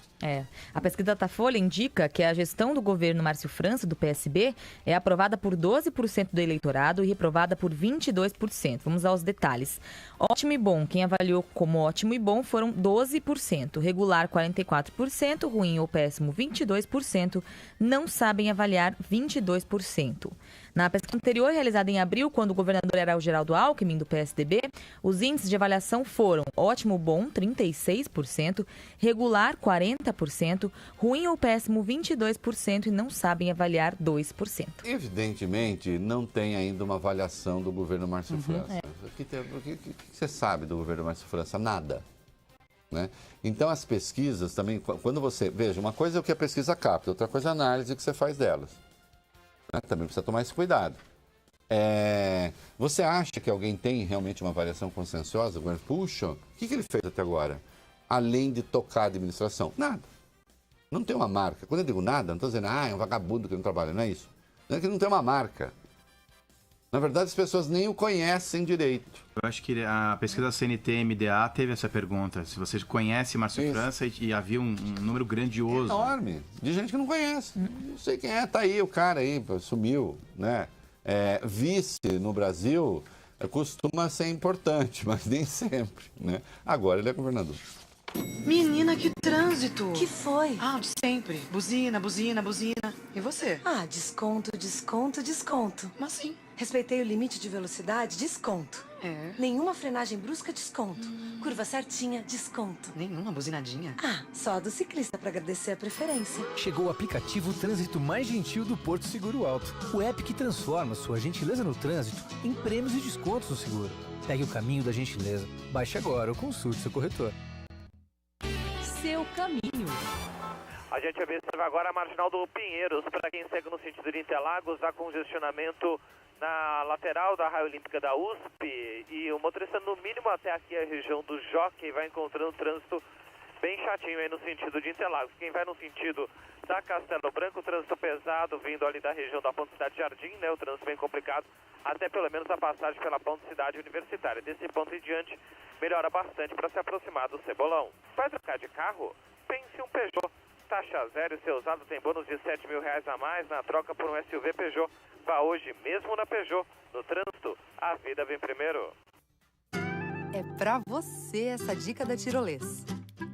[SPEAKER 5] A pesquisa Datafolha indica que a gestão do governo Márcio França, do PSB, é aprovada por 12% do eleitorado e reprovada por 22%. Vamos aos detalhes. Ótimo e bom, quem avaliou como ótimo e bom foram 12%, regular 44%, ruim ou péssimo 22%, não sabem avaliar 22%. Na pesquisa anterior, realizada em abril, quando o governador era o Geraldo Alckmin, do PSDB, os índices de avaliação foram ótimo bom, 36%, regular, 40%, ruim ou péssimo, 22% e não sabem avaliar 2%.
[SPEAKER 2] Evidentemente, não tem ainda uma avaliação do governo Márcio França. O que você sabe do governo Márcio França? Nada. Né? Então, as pesquisas também, quando você... Veja, uma coisa é o que a pesquisa capta, outra coisa é a análise que você faz delas. Também precisa tomar esse cuidado. Você acha que alguém tem realmente uma avaliação consensuosa? Puxa, o que ele fez até agora? Além de tocar a administração? Nada. Não tem uma marca. Quando eu digo nada, não estou dizendo, é um vagabundo que não trabalha, não é isso. Não é que não tem uma marca. Na verdade, as pessoas nem o conhecem direito.
[SPEAKER 4] Eu acho que a pesquisa da CNT-MDA teve essa pergunta. Se você conhece Márcio França e havia um número grandioso.
[SPEAKER 2] Enorme. De gente que não conhece. Não sei quem é. Tá aí o cara aí, sumiu, né? Vice no Brasil costuma ser importante, mas nem sempre, né? Agora ele é governador.
[SPEAKER 10] Menina, que trânsito!
[SPEAKER 9] Que foi?
[SPEAKER 10] Ah, de sempre. Buzina, buzina, buzina. E você?
[SPEAKER 9] Ah, desconto, desconto, desconto.
[SPEAKER 10] Mas sim. Respeitei o limite de velocidade, desconto. Nenhuma frenagem brusca, desconto. Curva certinha, desconto.
[SPEAKER 11] Nenhuma buzinadinha.
[SPEAKER 10] Só a do ciclista para agradecer a preferência.
[SPEAKER 12] Chegou o aplicativo Trânsito Mais Gentil do Porto Seguro Alto. O app que transforma sua gentileza no trânsito em prêmios e descontos no seguro. Pegue o caminho da gentileza. Baixe agora ou consulte seu corretor.
[SPEAKER 1] Seu caminho.
[SPEAKER 13] A gente observa agora a marginal do Pinheiros. Para quem segue no sentido de Interlagos, há congestionamento na lateral da Raia Olímpica da USP. E o motorista, no mínimo, até aqui a região do Jockey, vai encontrando trânsito bem chatinho aí no sentido de Interlagos. Quem vai no sentido da Castelo Branco, trânsito pesado vindo ali da região da Ponte Cidade Jardim, né? O trânsito bem complicado, até pelo menos a passagem pela Ponte Cidade Universitária. Desse ponto em diante, melhora bastante para se aproximar do Cebolão. Vai trocar de carro? Pense um Peugeot. Taxa zero e seu usado tem bônus de R$7.000 a mais na troca por um SUV Peugeot. Vá hoje mesmo na Peugeot. No trânsito, a vida vem primeiro.
[SPEAKER 14] É pra você essa dica da Tirolês.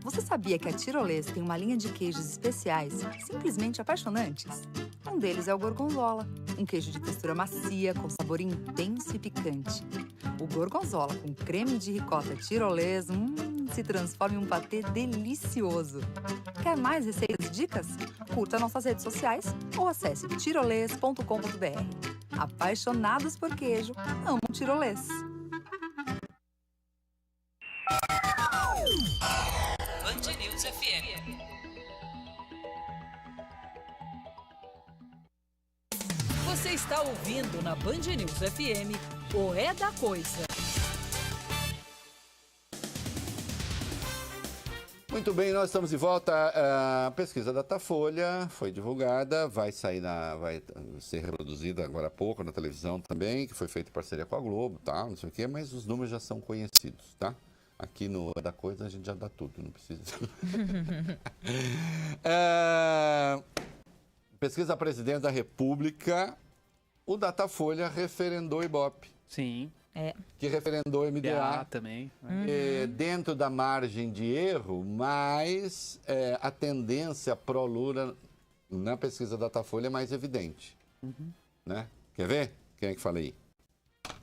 [SPEAKER 14] Você sabia que a Tirolês tem uma linha de queijos especiais simplesmente apaixonantes? Um deles é o Gorgonzola, um queijo de textura macia com sabor intenso e picante. O Gorgonzola com creme de ricota Tirolês se transforma em um patê delicioso. Quer mais receitas e dicas? Curta nossas redes sociais ou acesse tirolês.com.br. Apaixonados por queijo, amam Tirolês.
[SPEAKER 1] Band News FM. Você está ouvindo na Band News FM o É da Coisa.
[SPEAKER 2] Muito bem, nós estamos de volta. A pesquisa Datafolha foi divulgada, vai ser reproduzida agora há pouco na televisão também, que foi feita em parceria com a Globo, tá? Não sei o quê, mas os números já são conhecidos, tá? Aqui no É da Coisa a gente já dá tudo, não precisa. Pesquisa Presidente da República, o Datafolha referendou o Ibope.
[SPEAKER 3] Sim.
[SPEAKER 2] Que referendou o MDA
[SPEAKER 3] também.
[SPEAKER 2] Dentro da margem de erro, mas a tendência pró-Lula na pesquisa Datafolha é mais evidente. Né? Quer ver? Quem é que fala aí?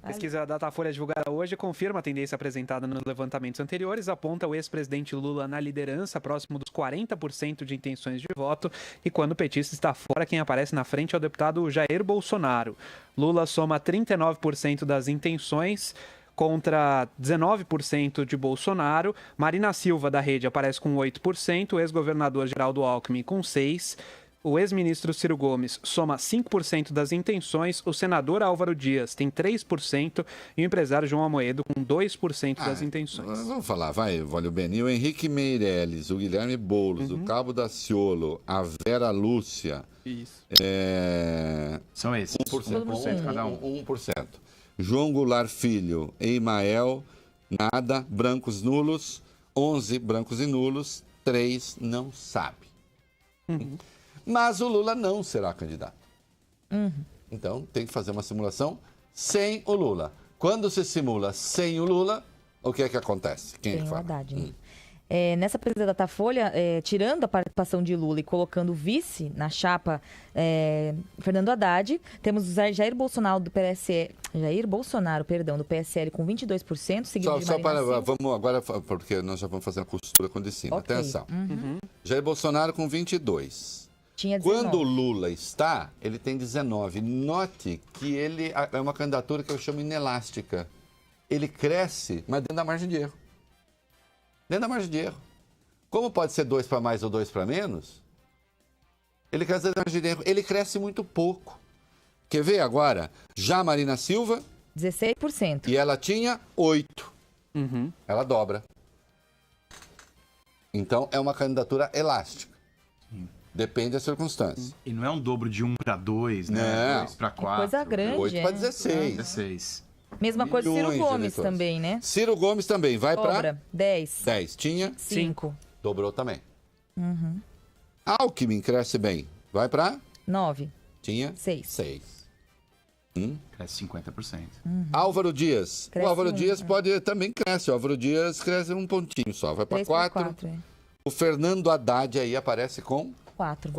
[SPEAKER 3] A pesquisa Datafolha divulgada hoje confirma a tendência apresentada nos levantamentos anteriores, aponta o ex-presidente Lula na liderança, próximo dos 40% de intenções de voto, e quando o petista está fora, quem aparece na frente é o deputado Jair Bolsonaro. Lula soma 39% das intenções, contra 19% de Bolsonaro. Marina Silva, da Rede, aparece com 8%, o ex-governador Geraldo Alckmin com 6%, o ex-ministro Ciro Gomes soma 5% das intenções, o senador Álvaro Dias tem 3% e o empresário João Amoedo com 2% das intenções.
[SPEAKER 2] Vamos falar, vai, Vólio Beni. O Henrique Meirelles, o Guilherme Boulos, o Cabo Daciolo, a Vera Lúcia.
[SPEAKER 3] Isso.
[SPEAKER 4] São esses.
[SPEAKER 2] 1%
[SPEAKER 4] cada um.
[SPEAKER 2] 1%. João Goulart Filho, Emael, nada, brancos nulos, 11 brancos e nulos, 3 não sabe. Mas o Lula não será candidato. Então, tem que fazer uma simulação sem o Lula. Quando se simula sem o Lula, o que é que acontece? Quem é que fala?
[SPEAKER 5] Haddad, né? Nessa pesquisa da Datafolha, tirando a participação de Lula e colocando o vice na chapa Fernando Haddad, temos o Jair Bolsonaro, do PSL com 22%, seguido de Marina Silva.
[SPEAKER 2] Vamos agora, porque nós já vamos fazer a costura com o de cima.
[SPEAKER 5] Okay.
[SPEAKER 2] Atenção. Jair Bolsonaro com 22%.
[SPEAKER 5] Tinha 19.
[SPEAKER 2] Quando o Lula está, ele tem 19%. Note que ele é uma candidatura que eu chamo inelástica. Ele cresce, mas dentro da margem de erro. Dentro da margem de erro. Como pode ser 2 para mais ou 2 para menos, ele cresce dentro da margem de erro. Ele cresce muito pouco. Quer ver agora? Já a Marina Silva...
[SPEAKER 5] 16%.
[SPEAKER 2] E ela tinha 8%. Ela dobra. Então, é uma candidatura elástica. Depende da circunstância.
[SPEAKER 4] E não é um dobro de 1 para 2, né? 2 para 4.
[SPEAKER 5] Coisa grande.
[SPEAKER 2] 8 para 16.
[SPEAKER 5] Mesma coisa Ciro Gomes também, né?
[SPEAKER 2] Ciro Gomes também. Vai para
[SPEAKER 5] 10.
[SPEAKER 2] 10. Tinha
[SPEAKER 5] 5.
[SPEAKER 2] Dobrou também. Alckmin cresce bem. Vai para
[SPEAKER 5] 9.
[SPEAKER 2] Tinha
[SPEAKER 5] 6.
[SPEAKER 4] Cresce 50%.
[SPEAKER 2] Álvaro Dias.
[SPEAKER 5] Cresce
[SPEAKER 2] o Álvaro
[SPEAKER 5] muito,
[SPEAKER 2] Dias também cresce. O Álvaro Dias cresce um pontinho só. Vai para 4. O Fernando Haddad aí aparece com
[SPEAKER 5] 4.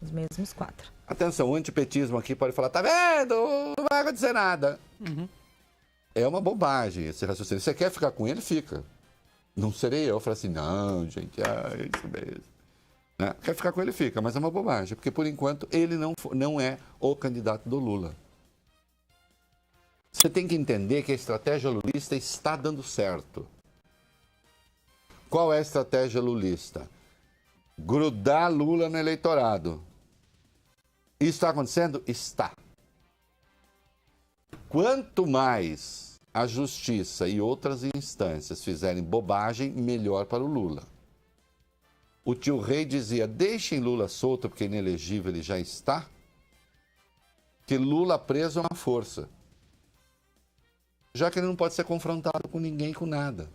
[SPEAKER 5] Os mesmos 4.
[SPEAKER 2] Atenção, o antipetismo aqui pode falar, tá vendo? Não vai acontecer nada. É uma bobagem esse raciocínio. Você quer ficar com ele, fica. Não serei eu falar assim, não, gente, é isso mesmo. Né? Quer ficar com ele, fica, mas é uma bobagem, porque por enquanto ele não é o candidato do Lula. Você tem que entender que a estratégia lulista está dando certo. Qual é a estratégia lulista? Grudar Lula no eleitorado. Isso está acontecendo? Está. Quanto mais a justiça e outras instâncias fizerem bobagem, melhor para o Lula. O tio Rei dizia, deixem Lula solto porque inelegível ele já está, que Lula preso é uma força. Já que ele não pode ser confrontado com ninguém, com nada.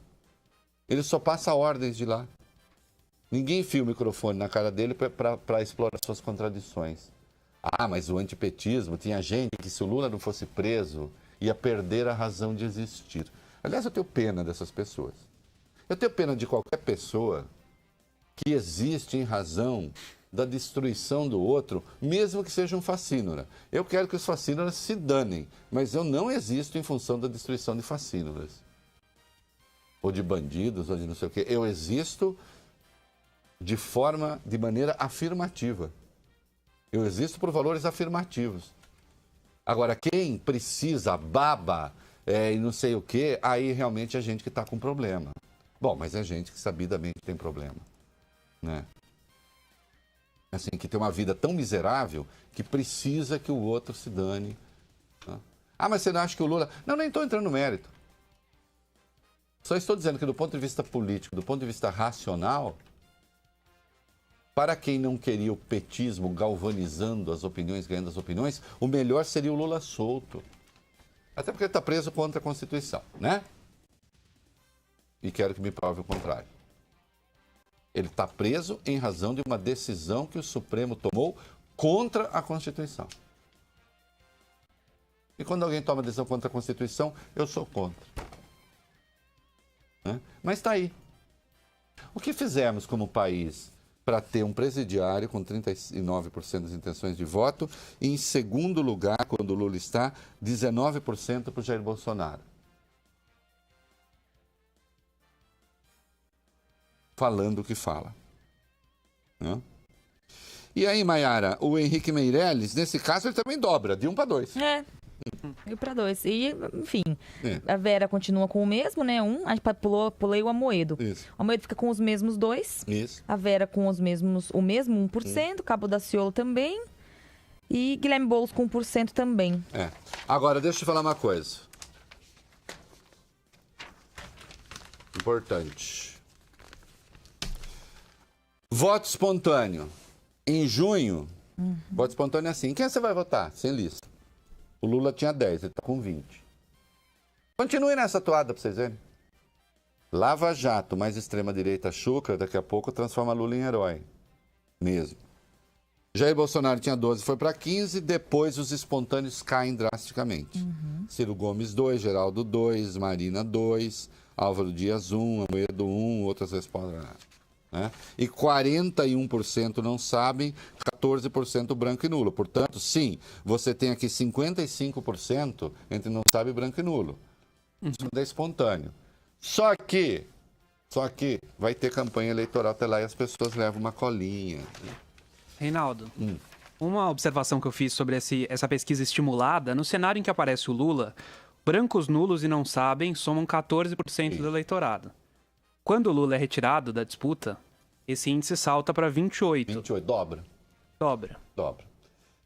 [SPEAKER 2] Ele só passa ordens de lá. Ninguém enfia o microfone na cara dele para explorar suas contradições. Ah, mas o antipetismo, tinha gente que se o Lula não fosse preso, ia perder a razão de existir. Aliás, eu tenho pena dessas pessoas. Eu tenho pena de qualquer pessoa que existe em razão da destruição do outro, mesmo que seja um facínora. Eu quero que os facínoras se danem, mas eu não existo em função da destruição de facínoras. Ou de bandidos, ou de não sei o quê. Eu existo de maneira afirmativa. Eu existo por valores afirmativos. Agora, quem precisa, baba e não sei o quê, aí realmente é gente que está com problema. Bom, mas é gente que sabidamente tem problema. Né? Assim, que tem uma vida tão miserável que precisa que o outro se dane. Né? Ah, mas você não acha que o Lula... Não, nem estou entrando no mérito. Só estou dizendo que do ponto de vista político, do ponto de vista racional, para quem não queria o petismo galvanizando as opiniões, ganhando as opiniões, o melhor seria o Lula solto. Até porque ele está preso contra a Constituição, né? E quero que me prove o contrário. Ele está preso em razão de uma decisão que o Supremo tomou contra a Constituição. E quando alguém toma decisão contra a Constituição, eu sou contra. Né? Mas está aí. O que fizemos como país para ter um presidiário com 39% das intenções de voto e, em segundo lugar, quando o Lula está, 19% para o Jair Bolsonaro? Falando o que fala. Né? E aí, Maiara, o Henrique Meirelles, nesse caso, ele também dobra, de 1 para 2.
[SPEAKER 5] É. E para 2. E, enfim, a Vera continua com o mesmo, né? A gente pulei o Amoedo.
[SPEAKER 2] Isso.
[SPEAKER 5] O Amoedo fica com os mesmos 2.
[SPEAKER 2] Isso.
[SPEAKER 5] A Vera com o mesmo 1%. Cabo Daciolo também. E Guilherme Boulos com 1% também.
[SPEAKER 2] É. Agora, deixa eu te falar uma coisa. Importante. Voto espontâneo. Em junho, voto espontâneo é assim. Quem você vai votar? Sem lista. O Lula tinha 10, ele está com 20. Continue nessa toada para vocês verem. Lava Jato, mais extrema-direita chucra, daqui a pouco transforma Lula em herói. Mesmo. Jair Bolsonaro tinha 12, foi para 15, depois os espontâneos caem drasticamente. Ciro Gomes 2, Geraldo 2, Marina 2, Álvaro Dias 1, Amoedo 1, outras respondem. Né? E 41% não sabem, 14% branco e nulo. Portanto, sim, você tem aqui 55% entre não sabe, branco e nulo. Isso é espontâneo. Só que vai ter campanha eleitoral até lá e as pessoas levam uma colinha.
[SPEAKER 3] Reinaldo, uma observação que eu fiz sobre essa pesquisa estimulada, no cenário em que aparece o Lula, brancos nulos e não sabem somam 14% do eleitorado. Quando o Lula é retirado da disputa, esse índice salta para 28%.
[SPEAKER 2] 28%, dobra.
[SPEAKER 3] Dobra.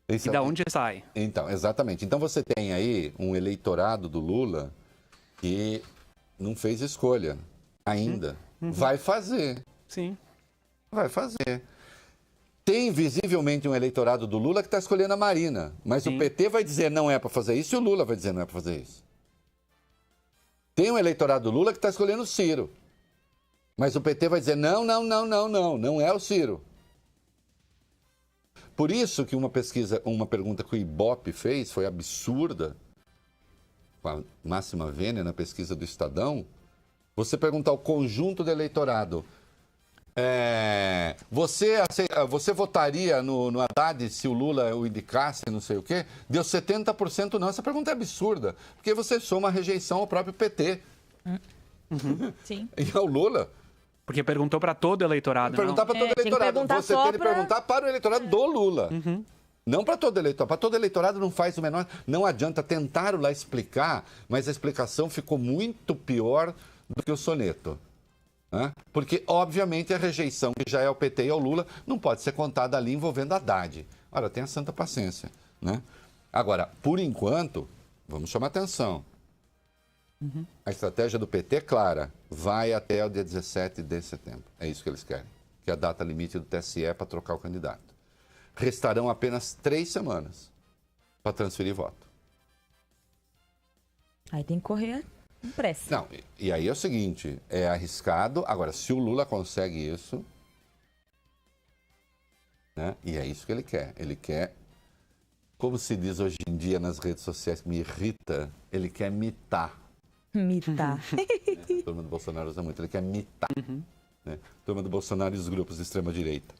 [SPEAKER 3] E da onde sai?
[SPEAKER 2] Então, exatamente. Então você tem aí um eleitorado do Lula que não fez escolha ainda. Vai fazer.
[SPEAKER 3] Sim.
[SPEAKER 2] Vai fazer. Tem visivelmente um eleitorado do Lula que está escolhendo a Marina. Mas o PT vai dizer não é para fazer isso e o Lula vai dizer não é para fazer isso. Tem um eleitorado do Lula que está escolhendo o Ciro. Mas o PT vai dizer não é o Ciro. Por isso que uma pergunta que o Ibope fez foi absurda, com a máxima vênia na pesquisa do Estadão, você perguntar ao conjunto do eleitorado, Você votaria no Haddad se o Lula o indicasse, não sei o quê? Deu 70% não. Essa pergunta é absurda, porque você soma a rejeição ao próprio PT.
[SPEAKER 5] Sim.
[SPEAKER 2] E ao Lula.
[SPEAKER 3] Porque perguntou para todo o eleitorado.
[SPEAKER 2] Perguntar para todo o eleitorado. Você tem que perguntar para o eleitorado do Lula. Não para todo eleitorado. Para todo eleitorado não faz o menor... Não adianta. Tentaram lá explicar, mas a explicação ficou muito pior do que o soneto. Né? Porque, obviamente, a rejeição que já é ao PT e ao Lula não pode ser contada ali envolvendo a Haddad. Ora, tenha santa paciência. Né? Agora, por enquanto, vamos chamar atenção. A estratégia do PT é clara. Vai até o dia 17 de setembro. É isso que eles querem. Que é a data limite do TSE para trocar o candidato. Restarão apenas 3 semanas para transferir voto.
[SPEAKER 5] Aí tem que correr com pressa.
[SPEAKER 2] Não, e aí é o seguinte, é arriscado. Agora, se o Lula consegue isso, né, e é isso que ele quer. Ele quer, como se diz hoje em dia nas redes sociais, me irrita, ele quer mitar.
[SPEAKER 5] Mitar.
[SPEAKER 2] A turma do Bolsonaro usa muito, ele quer mitar. Né? A turma do Bolsonaro e os grupos de extrema-direita.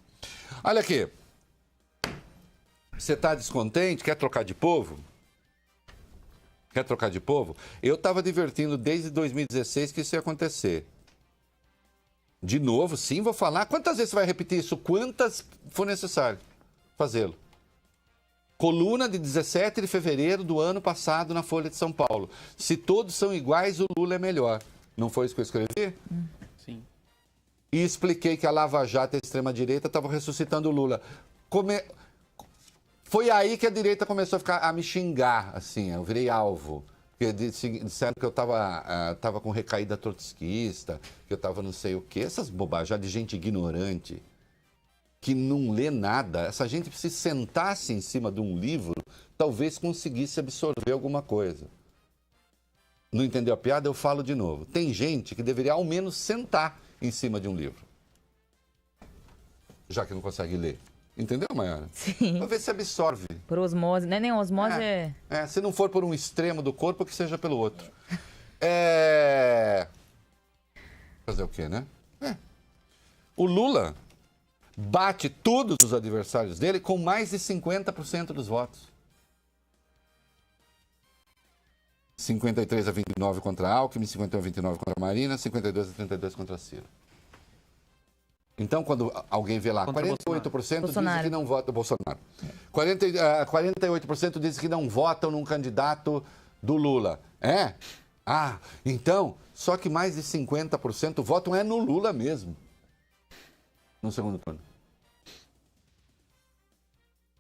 [SPEAKER 2] Olha aqui. Você está descontente? Quer trocar de povo? Quer trocar de povo? Eu estava divertindo desde 2016 que isso ia acontecer. De novo, sim, vou falar. Quantas vezes você vai repetir isso? Quantas for necessário fazê-lo? Coluna de 17 de fevereiro do ano passado na Folha de São Paulo. Se todos são iguais, o Lula é melhor. Não foi isso que eu escrevi?
[SPEAKER 3] Sim.
[SPEAKER 2] E expliquei que a Lava Jato e a extrema-direita estavam ressuscitando o Lula. Foi aí que a direita começou a me xingar, assim, eu virei alvo. Porque disseram que eu estava com recaída trotskista, que eu estava não sei o quê. Essas bobagens já de gente ignorante, que não lê nada. Essa gente, se sentasse em cima de um livro, talvez conseguisse absorver alguma coisa. Não entendeu a piada? Eu falo de novo. Tem gente que deveria ao menos sentar em cima de um livro, já que não consegue ler. Entendeu, Maiara?
[SPEAKER 5] Sim.
[SPEAKER 2] Pra ver se absorve.
[SPEAKER 5] Por osmose, né? Nem osmose
[SPEAKER 2] se não for por um extremo do corpo, que seja pelo outro. Fazer o quê, né? O Lula bate todos os adversários dele com mais de 50% dos votos. 53-29 contra a Alckmin, 51-29 contra a Marina, 52-32 contra a Ciro. Então, quando alguém vê lá, 48% dizem que não votam Bolsonaro. 48% dizem que não votam num candidato do Lula. Então, só que mais de 50% votam no Lula mesmo. No segundo turno.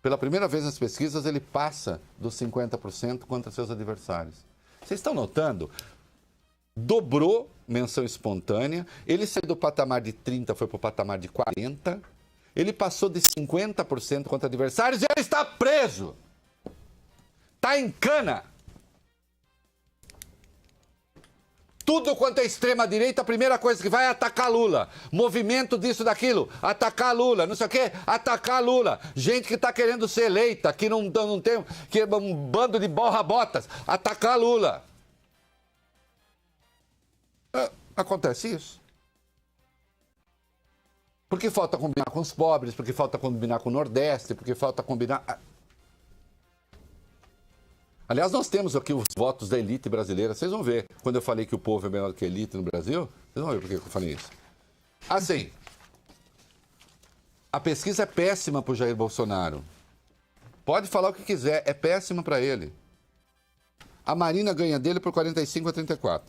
[SPEAKER 2] Pela primeira vez nas pesquisas, ele passa dos 50% contra seus adversários. Vocês estão notando? Dobrou menção espontânea, ele saiu do patamar de 30%, foi para o patamar de 40%, ele passou de 50% contra adversários e ele está preso! Está em cana! Tudo quanto é extrema-direita, a primeira coisa que vai é atacar Lula. Movimento disso, daquilo, atacar Lula, não sei o quê, atacar Lula. Gente que está querendo ser eleita, que não tem, que é um bando de borra-botas, atacar Lula. Acontece isso. Porque falta combinar com os pobres, porque falta combinar com o Nordeste, porque falta combinar... Aliás, nós temos aqui os votos da elite brasileira. Vocês vão ver. Quando eu falei que o povo é menor que a elite no Brasil, vocês vão ver por que eu falei isso. Assim, a pesquisa é péssima para o Jair Bolsonaro. Pode falar o que quiser, é péssima para ele. A Marina ganha dele por 45-34.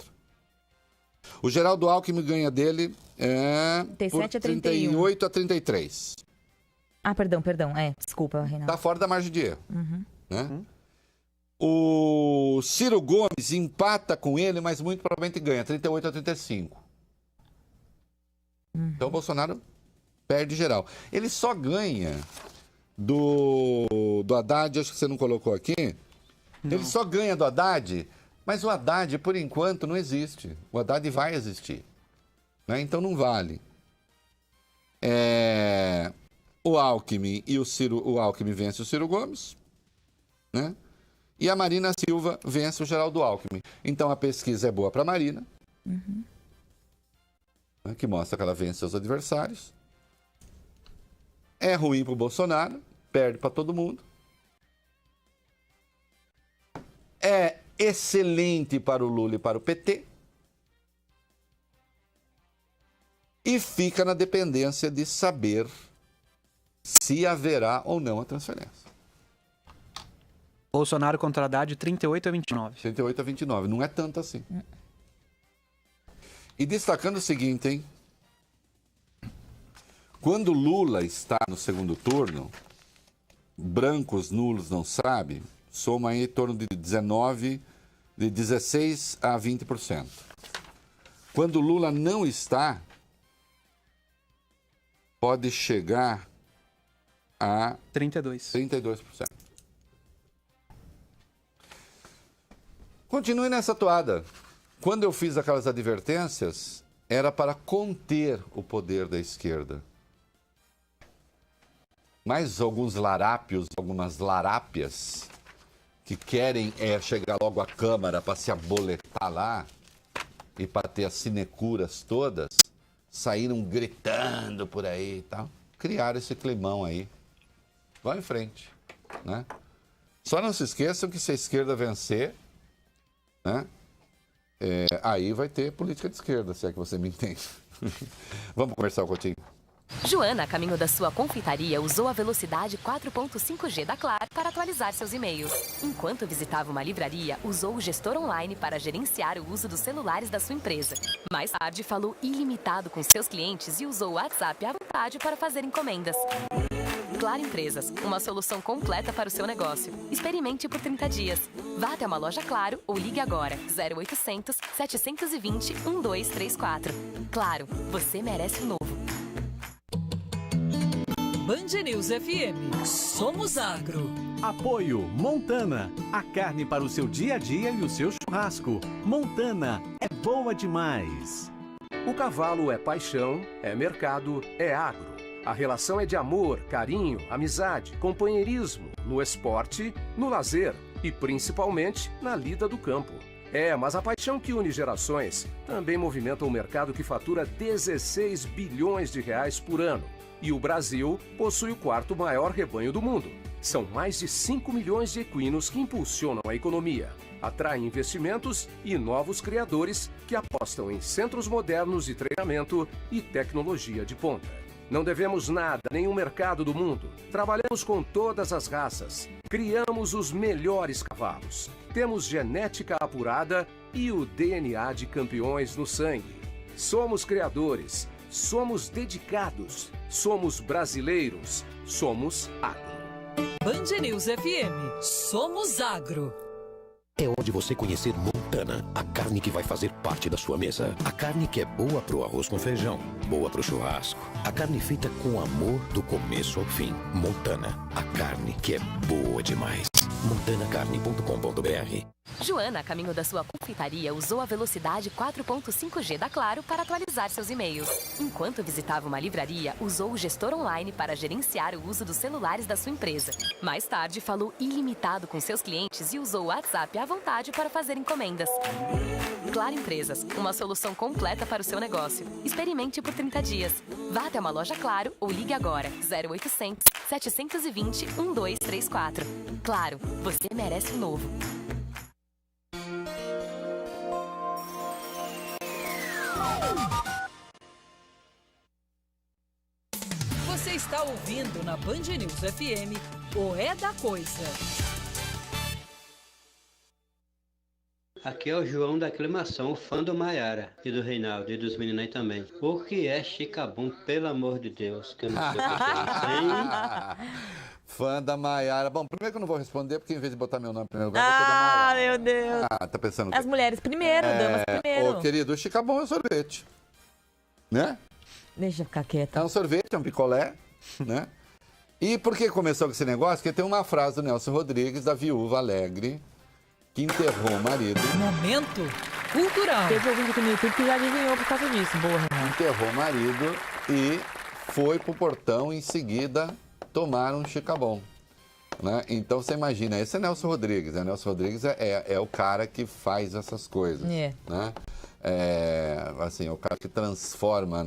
[SPEAKER 2] O Geraldo Alckmin ganha dele por 38-33.
[SPEAKER 5] Perdão. Desculpa, Reinaldo.
[SPEAKER 2] Está fora da margem de erro. Né? O Ciro Gomes empata com ele, mas muito provavelmente ganha, 38-35. Então o Bolsonaro perde geral. Ele só ganha do Haddad, acho que você não colocou aqui. Não. Ele só ganha do Haddad, mas o Haddad, por enquanto, não existe. O Haddad vai existir. Né? Então não vale. O Alckmin e o Alckmin vence o Ciro Gomes, né? E a Marina Silva vence o Geraldo Alckmin. Então a pesquisa é boa para a Marina, né, que mostra que ela vence seus adversários. É ruim para o Bolsonaro, perde para todo mundo. É excelente para o Lula e para o PT. E fica na dependência de saber se haverá ou não a transferência.
[SPEAKER 3] Bolsonaro contra Haddad, 38-29.
[SPEAKER 2] 38-29, não é tanto assim. E destacando o seguinte, hein? Quando Lula está no segundo turno, brancos, nulos, não sabe, soma aí em torno de 16 a 20%. Quando Lula não está, pode chegar a 32%. Continue nessa toada. Quando eu fiz aquelas advertências, era para conter o poder da esquerda. Mas alguns larápios, algumas larápias, que querem chegar logo à Câmara para se aboletar lá e para ter as sinecuras todas, saíram gritando por aí e tal. Criaram esse climão aí. Vão em frente, né? Só não se esqueçam que se a esquerda vencer, né? Aí vai ter política de esquerda, se é que você me entende. Vamos conversar, Coutinho.
[SPEAKER 9] Joana, a caminho da sua confeitaria, usou a velocidade 4.5G da Claro para atualizar seus e-mails. Enquanto visitava uma livraria, usou o gestor online para gerenciar o uso dos celulares da sua empresa. Mais tarde, falou ilimitado com seus clientes e usou o WhatsApp à vontade para fazer encomendas. Claro Empresas, uma solução completa para o seu negócio. Experimente por 30 dias. Vá até uma loja Claro ou ligue agora 0800 720 1234. Claro, você merece o novo.
[SPEAKER 1] Band News FM. Somos Agro.
[SPEAKER 11] Apoio Montana, a carne para o seu dia a dia e o seu churrasco. Montana é boa demais.
[SPEAKER 15] O cavalo é paixão, é mercado, é agro. A relação é de amor, carinho, amizade, companheirismo, no esporte, no lazer e principalmente na lida do campo. Mas a paixão que une gerações também movimenta um mercado que fatura 16 bilhões de reais por ano. E o Brasil possui o quarto maior rebanho do mundo. São mais de 5 milhões de equinos que impulsionam a economia, atraem investimentos e novos criadores que apostam em centros modernos de treinamento e tecnologia de ponta. Não devemos nada a nenhum mercado do mundo. Trabalhamos com todas as raças. Criamos os melhores cavalos. Temos genética apurada e o DNA de campeões no sangue. Somos criadores. Somos dedicados, somos brasileiros, somos agro.
[SPEAKER 1] Band News FM, somos agro.
[SPEAKER 16] É hora de você conhecer Montana, a carne que vai fazer parte da sua mesa. A carne que é boa pro arroz com feijão, boa pro churrasco. A carne feita com amor do começo ao fim. Montana, a carne que é boa demais. montanacarne.com.br.
[SPEAKER 9] Joana, a caminho da sua confeitaria, usou a velocidade 4.5G da Claro para atualizar seus e-mails. Enquanto visitava uma livraria, usou o gestor online para gerenciar o uso dos celulares da sua empresa. Mais tarde, falou ilimitado com seus clientes e usou o WhatsApp à vontade para fazer encomendas. Claro Empresas, uma solução completa para o seu negócio. Experimente por 30 dias. Vá até uma loja Claro ou ligue agora 0800 720 1234. Claro, você merece o novo.
[SPEAKER 1] Você está ouvindo na Band News FM o É da Coisa.
[SPEAKER 17] Aqui é o João da Aclimação, fã do Maiara e do Reinaldo e dos meninos aí também. O que é Chicabum, pelo amor de Deus, que eu não sei o que é.
[SPEAKER 2] Fã da Maiara. Bom, primeiro que eu não vou responder, porque em vez de botar meu nome em primeiro lugar, eu vou botar da Maiara.
[SPEAKER 5] Meu Deus.
[SPEAKER 2] Tá pensando
[SPEAKER 5] As mulheres primeiro, damas primeiro.
[SPEAKER 2] Ô, querido, o Chicabum é um sorvete, né?
[SPEAKER 5] Deixa eu ficar quieta.
[SPEAKER 2] É um sorvete, é um picolé, né? E por que começou com esse negócio? Porque tem uma frase do Nelson Rodrigues, da viúva alegre, que enterrou o marido.
[SPEAKER 1] Momento cultural.
[SPEAKER 5] Teve um vídeo aqui no YouTube que já adivinhou por causa disso. Boa, Renato.
[SPEAKER 2] Enterrou o marido e foi pro portão em seguida tomar um Chicabum, né? Então você imagina, esse é Nelson Rodrigues, né? Nelson Rodrigues é o cara que faz essas coisas, né? assim, o cara que transforma,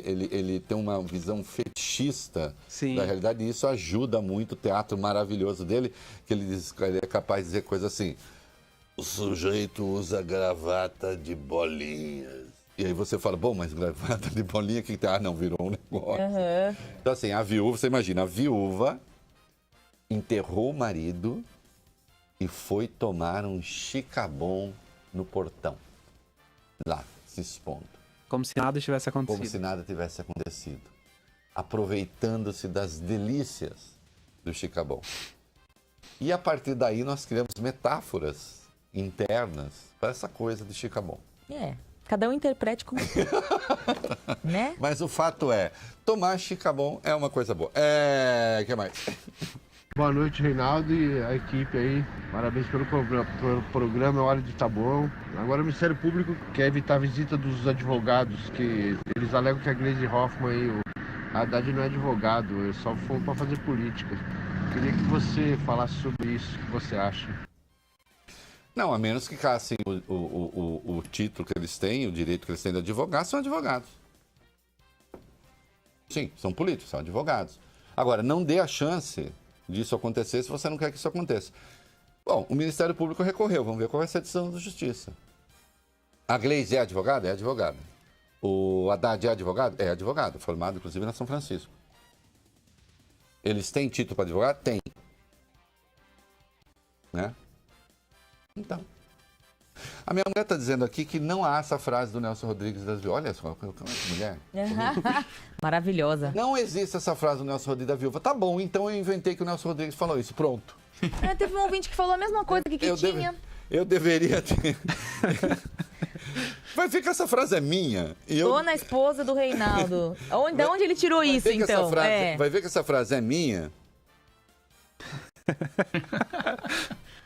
[SPEAKER 2] ele tem uma visão fetichista da realidade, e isso ajuda muito o teatro maravilhoso dele, que ele é capaz de dizer coisas assim: o sujeito usa gravata de bolinhas. E aí você fala, bom, mas gravata de bolinha, que tá? Ah, não, virou um negócio.
[SPEAKER 5] Uhum.
[SPEAKER 2] Então assim, a viúva, você imagina, a viúva enterrou o marido e foi tomar um chicabon no portão. Lá, se expondo.
[SPEAKER 3] Como se nada tivesse acontecido.
[SPEAKER 2] Como se nada tivesse acontecido. Aproveitando-se das delícias do chicabon. E a partir daí nós criamos metáforas internas para essa coisa do chicabon.
[SPEAKER 5] Cada um interprete como né?
[SPEAKER 2] Mas o fato é, tomar chicabon é uma coisa boa. Que mais?
[SPEAKER 18] Boa noite, Reinaldo e a equipe aí. Parabéns pelo programa, é hora de tá bom. Agora o Ministério Público quer evitar a visita dos advogados, que eles alegam que a Gleisi Hoffmann e o Haddad não é advogado, eles só foram para fazer política. Queria que você falasse sobre isso, o que você acha.
[SPEAKER 2] Não, a menos que caçem o título que eles têm, o direito que eles têm de advogado, são advogados. Sim, são políticos, são advogados. Agora, não dê a chance disso acontecer se você não quer que isso aconteça. Bom, o Ministério Público recorreu, vamos ver qual vai ser a decisão da Justiça. A Gleisi é advogada? É advogada. O Haddad é advogado? É advogado, formado inclusive na São Francisco. Eles têm título para advogado? Tem. Né? Então. A minha mulher está dizendo aqui que não há essa frase do Nelson Rodrigues da Viúva. Olha só, que mulher.
[SPEAKER 5] Maravilhosa.
[SPEAKER 2] Não existe essa frase do Nelson Rodrigues da Viúva. Tá bom, então eu inventei que o Nelson Rodrigues falou isso. Pronto.
[SPEAKER 5] Teve um ouvinte que falou a mesma coisa que tinha.
[SPEAKER 2] Eu deveria ter. Vai ver que essa frase é minha.
[SPEAKER 5] Dona esposa do Reinaldo. De onde ele tirou isso, então?
[SPEAKER 2] Vai ver que essa frase é minha.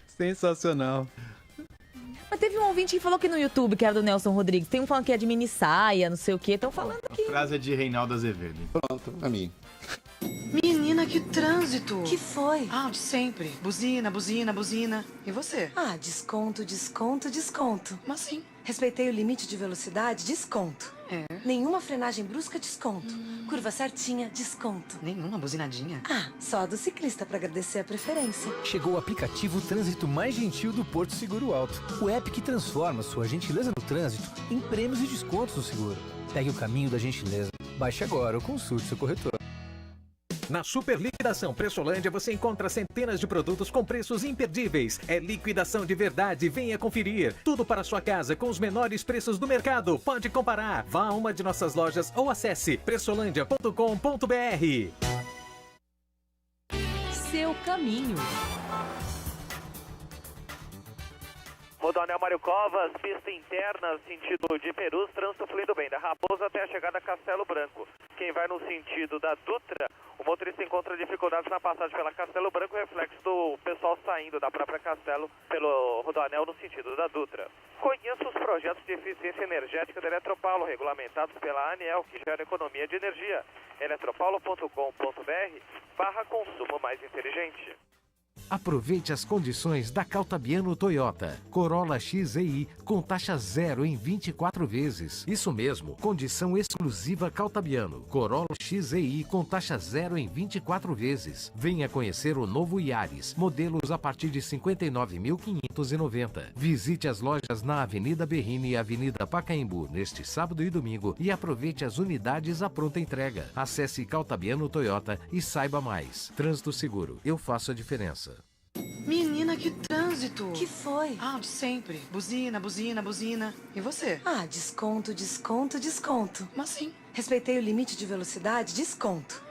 [SPEAKER 3] Sensacional.
[SPEAKER 5] Mas teve um ouvinte que falou que no YouTube, que era do Nelson Rodrigues. Tem um falando que é de mini saia, não sei o quê. Estão falando aqui.
[SPEAKER 4] A frase é de Reinaldo Azevedo.
[SPEAKER 2] Pronto, a mim.
[SPEAKER 10] Menina, que trânsito!
[SPEAKER 19] Que foi?
[SPEAKER 10] Ah, de sempre. Buzina, buzina, buzina. E você?
[SPEAKER 19] Ah, desconto, desconto, desconto.
[SPEAKER 10] Mas sim.
[SPEAKER 19] Respeitei o limite de velocidade, desconto. Nenhuma frenagem brusca, desconto. Curva certinha, desconto.
[SPEAKER 10] Nenhuma buzinadinha?
[SPEAKER 19] Ah, só a do ciclista para agradecer a preferência.
[SPEAKER 12] Chegou o aplicativo Trânsito mais gentil do Porto Seguro Alto. O app que transforma sua gentileza no trânsito em prêmios e descontos no seguro. Pegue o caminho da gentileza. Baixe agora ou consulte seu corretor.
[SPEAKER 11] Na Super Liquidação Pressolândia você encontra centenas de produtos com preços imperdíveis. É liquidação de verdade, venha conferir. Tudo para sua casa com os menores preços do mercado. Pode comparar. Vá a uma de nossas lojas ou acesse pressolandia.com.br.
[SPEAKER 1] Seu caminho.
[SPEAKER 13] Rodoanel Mário Covas, pista interna, sentido de Perus, trânsito fluindo bem, da Raposa até a chegada a Castelo Branco. Quem vai no sentido da Dutra, o motorista encontra dificuldades na passagem pela Castelo Branco, reflexo do pessoal saindo da própria Castelo pelo Rodoanel no sentido da Dutra. Conheça os projetos de eficiência energética da Eletropaulo, regulamentados pela ANEEL, que gera economia de energia. eletropaulo.com.br/consumo mais inteligente.
[SPEAKER 11] Aproveite as condições da Caltabiano Toyota. Corolla XEI com taxa zero em 24 vezes. Isso mesmo, condição exclusiva Caltabiano. Corolla XEI com taxa zero em 24 vezes. Venha conhecer o novo Yaris, modelos a partir de 59.590. Visite as lojas na Avenida Berrini e Avenida Pacaembu neste sábado e domingo e aproveite as unidades à pronta entrega. Acesse Caltabiano Toyota e saiba mais. Trânsito seguro, eu faço a diferença.
[SPEAKER 10] Menina, que trânsito!
[SPEAKER 19] Que foi?
[SPEAKER 10] Ah, de sempre. Buzina, buzina, buzina. E você?
[SPEAKER 19] Ah, desconto, desconto, desconto.
[SPEAKER 10] Mas sim.
[SPEAKER 19] Respeitei o limite de velocidade, desconto.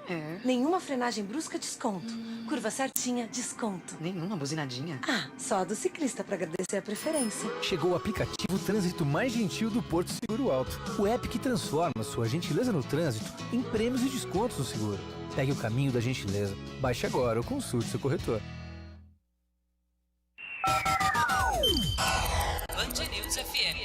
[SPEAKER 19] Nenhuma frenagem brusca, desconto. Curva certinha, desconto.
[SPEAKER 10] Nenhuma buzinadinha?
[SPEAKER 19] Ah, só a do ciclista para agradecer a preferência.
[SPEAKER 12] Chegou o aplicativo Trânsito mais gentil do Porto Seguro Alto. O app que transforma sua gentileza no trânsito em prêmios e descontos no seguro. Pegue o caminho da gentileza. Baixe agora ou consulte seu corretor.
[SPEAKER 1] Band News FM.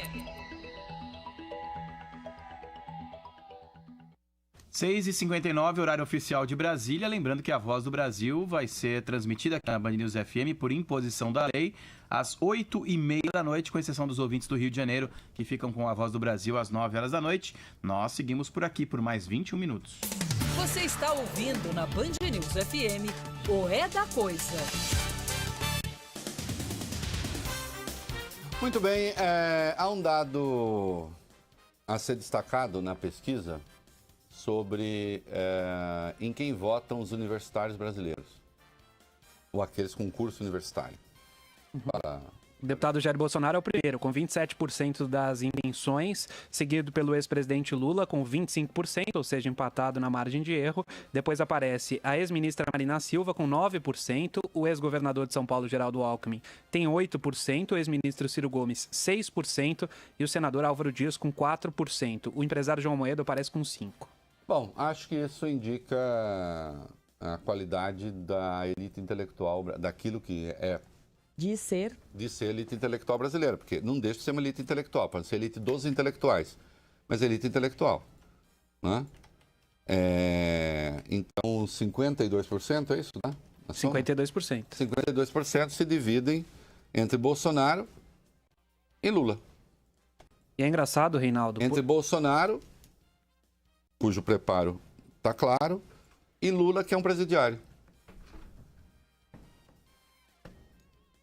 [SPEAKER 4] 6h59, horário oficial de Brasília. Lembrando que a Voz do Brasil vai ser transmitida aqui na Band News FM por imposição da lei às 8h30 da noite, com exceção dos ouvintes do Rio de Janeiro, que ficam com a Voz do Brasil às 9 horas da noite. Nós seguimos por aqui por mais 21 minutos.
[SPEAKER 1] Você está ouvindo na Band News FM o É da Coisa.
[SPEAKER 2] Muito bem, há um dado a ser destacado na pesquisa sobre em quem votam os universitários brasileiros, ou aqueles com curso universitário.
[SPEAKER 3] O deputado Jair Bolsonaro é o primeiro, com 27% das intenções, seguido pelo ex-presidente Lula, com 25%, ou seja, empatado na margem de erro. Depois aparece a ex-ministra Marina Silva, com 9%, o ex-governador de São Paulo, Geraldo Alckmin, tem 8%, o ex-ministro Ciro Gomes, 6%, e o senador Álvaro Dias, com 4%. O empresário João Moedo aparece com 5%.
[SPEAKER 2] Bom, acho que isso indica a qualidade da elite intelectual, daquilo que é
[SPEAKER 5] de ser
[SPEAKER 2] elite intelectual brasileira, porque não deixa de ser uma elite intelectual, pode ser elite dos intelectuais, mas elite intelectual, né? Então, 52% é isso, né?
[SPEAKER 3] 52%.
[SPEAKER 2] 52% se dividem entre Bolsonaro e Lula.
[SPEAKER 3] E é engraçado, Reinaldo...
[SPEAKER 2] Entre Bolsonaro, cujo preparo está claro, e Lula, que é um presidiário.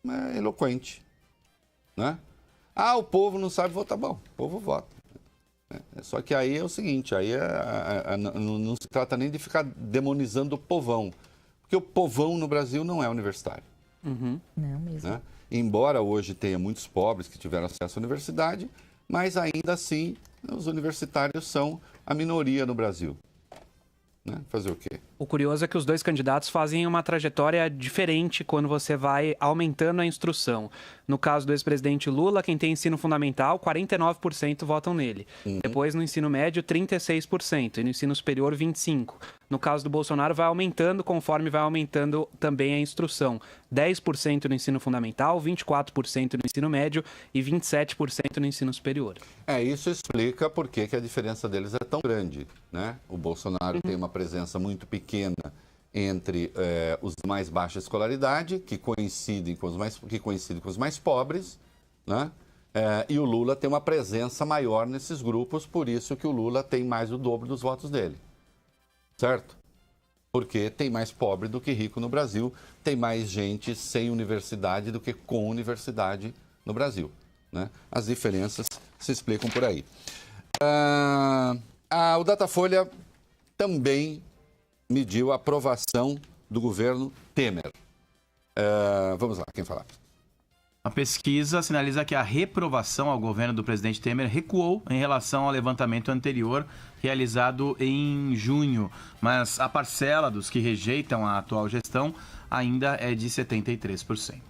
[SPEAKER 2] É eloquente, né? O povo não sabe votar. Bom, o povo vota. Só que aí é o seguinte, aí não se trata nem de ficar demonizando o povão, porque o povão no Brasil não é universitário.
[SPEAKER 5] Não mesmo.
[SPEAKER 2] Né? Embora hoje tenha muitos pobres que tiveram acesso à universidade, mas ainda assim os universitários são a minoria no Brasil. Né? Fazer o quê?
[SPEAKER 3] O curioso é que os dois candidatos fazem uma trajetória diferente quando você vai aumentando a instrução. No caso do ex-presidente Lula, quem tem ensino fundamental, 49% votam nele. Depois, no ensino médio, 36%. E no ensino superior, 25%. No caso do Bolsonaro, vai aumentando conforme vai aumentando também a instrução. 10% no ensino fundamental, 24% no ensino médio e 27% no ensino superior.
[SPEAKER 2] Isso explica por que a diferença deles é tão grande, né? O Bolsonaro tem uma presença muito pequena entre os mais baixa escolaridade, que coincidem com os mais pobres, né? E o Lula tem uma presença maior nesses grupos, por isso que o Lula tem mais do dobro dos votos dele. Certo? Porque tem mais pobre do que rico no Brasil, tem mais gente sem universidade do que com universidade no Brasil, né? As diferenças se explicam por aí. O Datafolha também mediu a aprovação do governo Temer. Vamos lá, quem falar?
[SPEAKER 4] A pesquisa sinaliza que a reprovação ao governo do presidente Temer recuou em relação ao levantamento anterior realizado em junho, mas a parcela dos que rejeitam a atual gestão ainda é de 73%.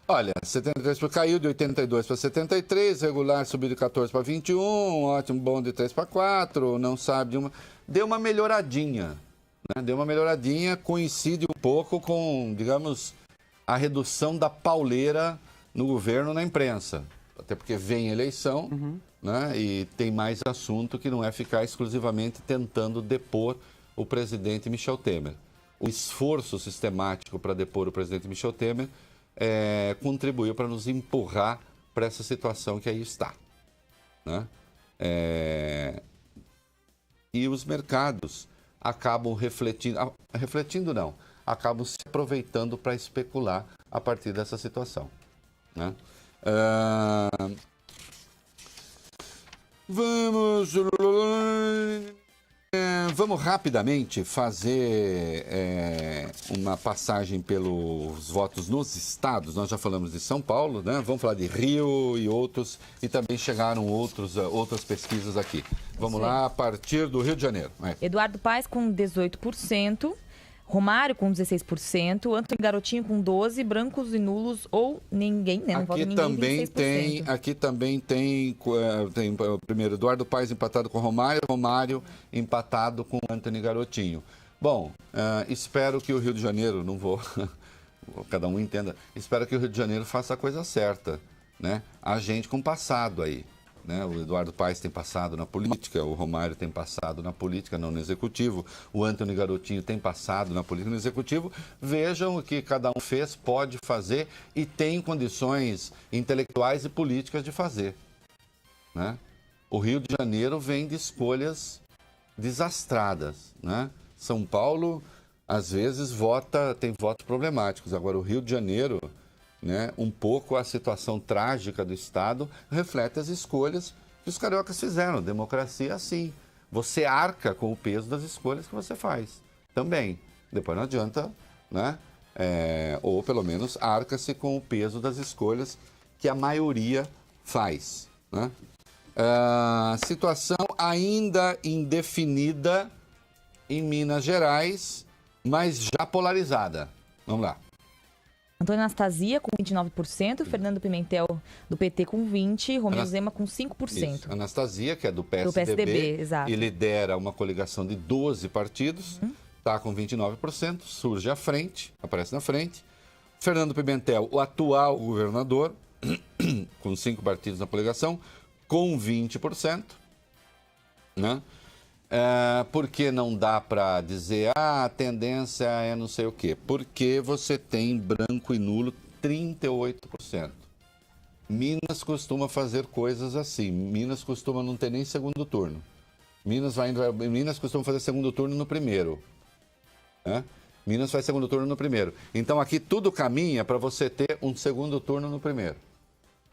[SPEAKER 2] Olha, 73% caiu de 82 para 73, regular subiu de 14 para 21, ótimo, bom de 3 para 4, não sabe de uma... Deu uma melhoradinha, né? Deu uma melhoradinha, coincide um pouco com, digamos, a redução da pauleira no governo, na imprensa. Até porque vem eleição, né? E tem mais assunto que não é ficar exclusivamente tentando depor o presidente Michel Temer. O esforço sistemático para depor o presidente Michel Temer contribuiu para nos empurrar para essa situação que aí está, né? E os mercados acabam acabam se aproveitando para especular a partir dessa situação, né? Vamos rapidamente fazer uma passagem pelos votos nos estados. Nós já falamos de São Paulo, né? Vamos falar de Rio e outros, e também chegaram outras pesquisas aqui. Vamos lá, a partir do Rio de Janeiro.
[SPEAKER 5] Eduardo Paes com 18%. Romário com 16%, Antônio Garotinho com 12%, brancos e nulos ou ninguém, né? Não vota ninguém, 26%.
[SPEAKER 2] Aqui também tem o primeiro, Eduardo Paes empatado com Romário empatado com Antônio Garotinho. Bom, espero que o Rio de Janeiro, não vou, cada um entenda, espero que o Rio de Janeiro faça a coisa certa, né? A gente com passado aí, né? O Eduardo Paes tem passado na política, o Romário tem passado na política, não no executivo, o Antony Garotinho tem passado na política, no executivo. Vejam o que cada um fez, pode fazer e tem condições intelectuais e políticas de fazer, né? O Rio de Janeiro vem de escolhas desastradas, né? São Paulo, às vezes, tem votos problemáticos. Agora, o Rio de Janeiro, né, um pouco a situação trágica do Estado reflete as escolhas que os cariocas fizeram. Democracia é assim. Você arca com o peso das escolhas que você faz também. Depois não adianta, né? Ou pelo menos arca-se com o peso das escolhas que a maioria faz, né? Situação ainda indefinida em Minas Gerais, mas já polarizada. Vamos lá.
[SPEAKER 5] Antônio Anastasia com 29%, Fernando Pimentel do PT com 20%, Romeu Zema com 5%.
[SPEAKER 2] Isso. Anastasia, que é do PSDB,
[SPEAKER 5] do PSDB, exato.
[SPEAKER 2] E lidera uma coligação de 12 partidos, está com 29%, surge à frente, aparece na frente. Fernando Pimentel, o atual governador, com 5 partidos na coligação, com 20%, né? Por que não dá para dizer a tendência é não sei o quê? Porque você tem branco e nulo 38%. Minas costuma fazer coisas assim. Minas costuma não ter nem segundo turno. Minas costuma fazer segundo turno no primeiro, né? Minas faz segundo turno no primeiro. Então aqui tudo caminha para você ter um segundo turno no primeiro.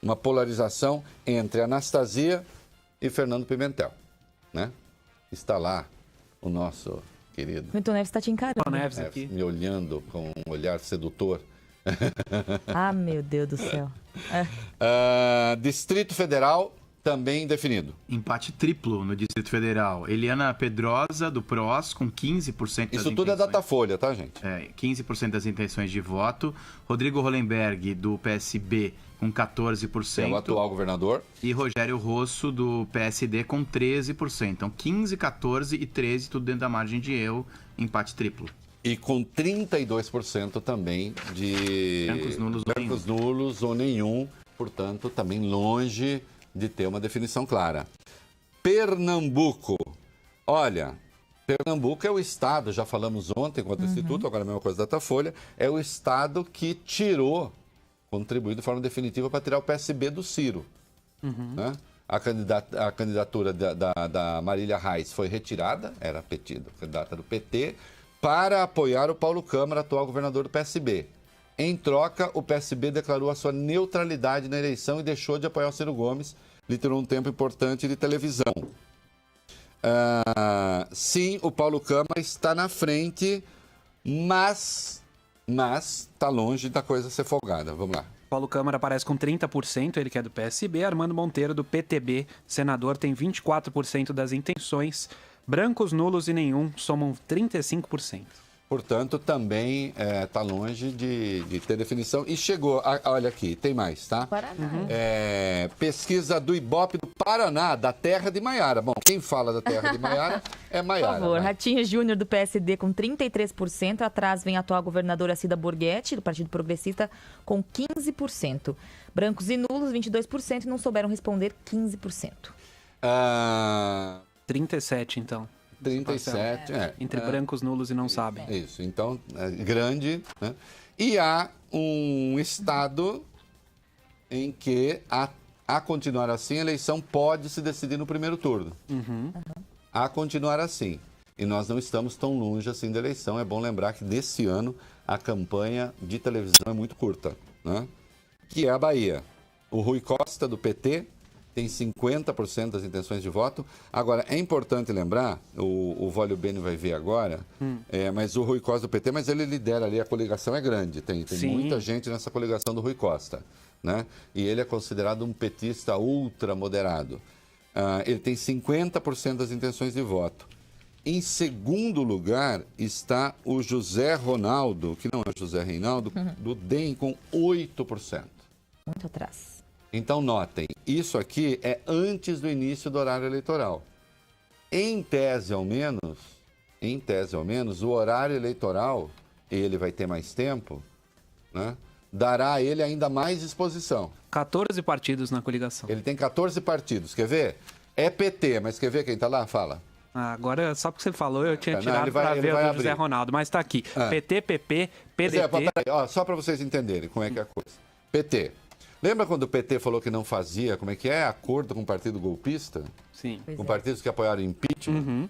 [SPEAKER 2] Uma polarização entre Anastasia e Fernando Pimentel, né? Está lá o nosso querido
[SPEAKER 5] Milton Neves está te encarando.
[SPEAKER 3] Neves aqui.
[SPEAKER 2] Me olhando com um olhar sedutor.
[SPEAKER 5] Ah, meu Deus do céu.
[SPEAKER 2] Distrito Federal também definido.
[SPEAKER 4] Empate triplo no Distrito Federal. Eliana Pedrosa, do PROS, com 15% das
[SPEAKER 2] Isso tudo é Datafolha, tá, gente?
[SPEAKER 4] 15% das intenções de voto. Rodrigo Hollenberg, do PSB, com 14%.
[SPEAKER 2] É o atual governador.
[SPEAKER 4] E Rogério Rosso, do PSD, com 13%. Então, 15, 14 e 13, tudo dentro da margem de erro, empate triplo.
[SPEAKER 2] E com 32% também de
[SPEAKER 4] brancos
[SPEAKER 2] nulos ou nenhum. Portanto, também longe de ter uma definição clara. Pernambuco. Olha, Pernambuco é o estado, já falamos ontem com o Instituto, agora a mesma coisa da Datafolha, é o estado que contribuiu de forma definitiva para tirar o PSB do Ciro. Né? A candidatura da Marília Reis foi retirada, era candidata do PT, para apoiar o Paulo Câmara, atual governador do PSB. Em troca, o PSB declarou a sua neutralidade na eleição e deixou de apoiar o Ciro Gomes, lhe tirou um tempo importante de televisão. Sim, o Paulo Câmara está na frente, mas está longe da coisa ser folgada. Vamos lá.
[SPEAKER 3] Paulo Câmara aparece com 30%, ele que é do PSB. Armando Monteiro, do PTB, senador, tem 24% das intenções. Brancos, nulos e nenhum somam 35%.
[SPEAKER 2] Portanto, também está longe de ter definição. E chegou, olha aqui, tem mais, tá?
[SPEAKER 5] Paraná.
[SPEAKER 2] Pesquisa do Ibope do Paraná, da terra de Maiara. Bom, quem fala da terra de Maiara é Maiara.
[SPEAKER 5] Por favor,
[SPEAKER 2] né?
[SPEAKER 5] Ratinho Júnior, do PSD, com 33%. Atrás vem a atual governadora Cida Borghetti, do Partido Progressista, com 15%. Brancos e nulos, 22%. E não souberam responder, 15%.
[SPEAKER 3] 37%, então.
[SPEAKER 2] 37,
[SPEAKER 3] Entre brancos, nulos e não sabem.
[SPEAKER 2] Isso, então, grande, né? E há um estado em que, a continuar assim, a eleição pode se decidir no primeiro turno. A continuar assim. E nós não estamos tão longe assim da eleição. É bom lembrar que, desse ano, a campanha de televisão é muito curta, né? Que é a Bahia. O Rui Costa, do PT, tem 50% das intenções de voto. Agora, é importante lembrar, o Vólio Bene vai ver agora, mas o Rui Costa do PT, mas ele lidera ali, a coligação é grande, tem muita gente nessa coligação do Rui Costa, né? E ele é considerado um petista ultra moderado. Ele tem 50% das intenções de voto. Em segundo lugar está o José Ronaldo, que não é José Reinaldo, do DEM, com 8%.
[SPEAKER 5] Muito atrás.
[SPEAKER 2] Então, notem, isso aqui é antes do início do horário eleitoral. Em tese, ao menos, o horário eleitoral, ele vai ter mais tempo, né? dará a ele ainda mais exposição.
[SPEAKER 3] 14 partidos na coligação.
[SPEAKER 2] Ele tem 14 partidos, quer ver? É PT, mas quer ver quem está lá? Fala.
[SPEAKER 3] Agora, só porque você falou, eu tinha tirado
[SPEAKER 2] ele vai-
[SPEAKER 3] para
[SPEAKER 2] ele
[SPEAKER 3] ver o
[SPEAKER 2] vai
[SPEAKER 3] do José
[SPEAKER 2] abrir.
[SPEAKER 3] Ronaldo, mas está aqui.
[SPEAKER 2] Ah.
[SPEAKER 3] PT, PP,
[SPEAKER 2] Zé,
[SPEAKER 3] PDT...
[SPEAKER 2] peraí, ó, só para vocês entenderem como é que é a coisa. PT. Lembra quando o PT falou que não fazia, como é que é, acordo com o partido golpista?
[SPEAKER 3] Sim.
[SPEAKER 2] Com partidos que apoiaram o impeachment?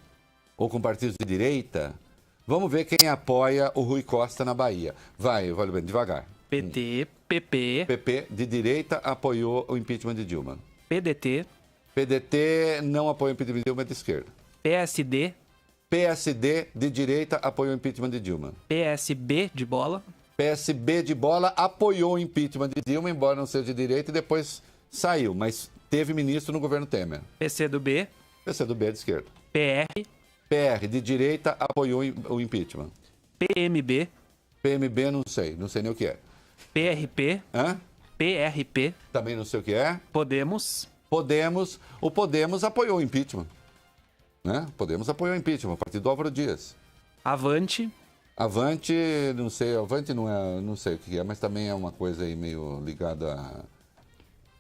[SPEAKER 2] Ou com partidos de direita? Vamos ver quem apoia o Rui Costa na Bahia. Vai, bem, devagar.
[SPEAKER 3] PT, PP...
[SPEAKER 2] PP de direita apoiou o impeachment de Dilma.
[SPEAKER 3] PDT...
[SPEAKER 2] PDT não apoia o impeachment de Dilma, é de esquerda.
[SPEAKER 3] PSD...
[SPEAKER 2] PSD de direita apoiou o impeachment de Dilma.
[SPEAKER 3] PSB de bola...
[SPEAKER 2] PSB de bola apoiou o impeachment de Dilma, embora não seja de direita, e depois saiu, mas teve ministro no governo Temer.
[SPEAKER 3] PCdoB...
[SPEAKER 2] PCdoB é de esquerda.
[SPEAKER 3] PR...
[SPEAKER 2] PR de direita apoiou o impeachment.
[SPEAKER 3] PMB...
[SPEAKER 2] PMB não sei nem o que é.
[SPEAKER 3] PRP...
[SPEAKER 2] Hã?
[SPEAKER 3] PRP...
[SPEAKER 2] Também não sei o que é.
[SPEAKER 3] Podemos...
[SPEAKER 2] O Podemos apoiou o impeachment. Né? Podemos apoiou o impeachment, o partido do Álvaro Dias.
[SPEAKER 3] Avante...
[SPEAKER 2] Avante, não sei, Avante não é, não sei o que é, mas também é uma coisa aí meio ligada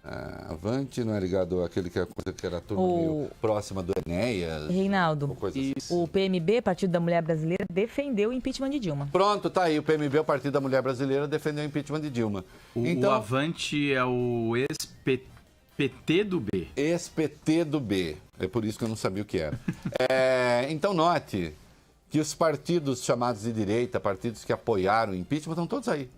[SPEAKER 2] a Avante, não é ligado àquele que era a turma meio próxima do Enéas.
[SPEAKER 5] Reinaldo,
[SPEAKER 2] ou coisa assim.
[SPEAKER 5] o PMB, Partido da Mulher Brasileira, defendeu o impeachment de Dilma.
[SPEAKER 2] Pronto, tá aí, o PMB, o Partido da Mulher Brasileira, defendeu o impeachment de Dilma.
[SPEAKER 4] O Avante é o ex-PT do B.
[SPEAKER 2] Ex-PT do B, é por isso que eu não sabia o que era. Então note que os partidos chamados de direita, partidos que apoiaram o impeachment, estão todos aí.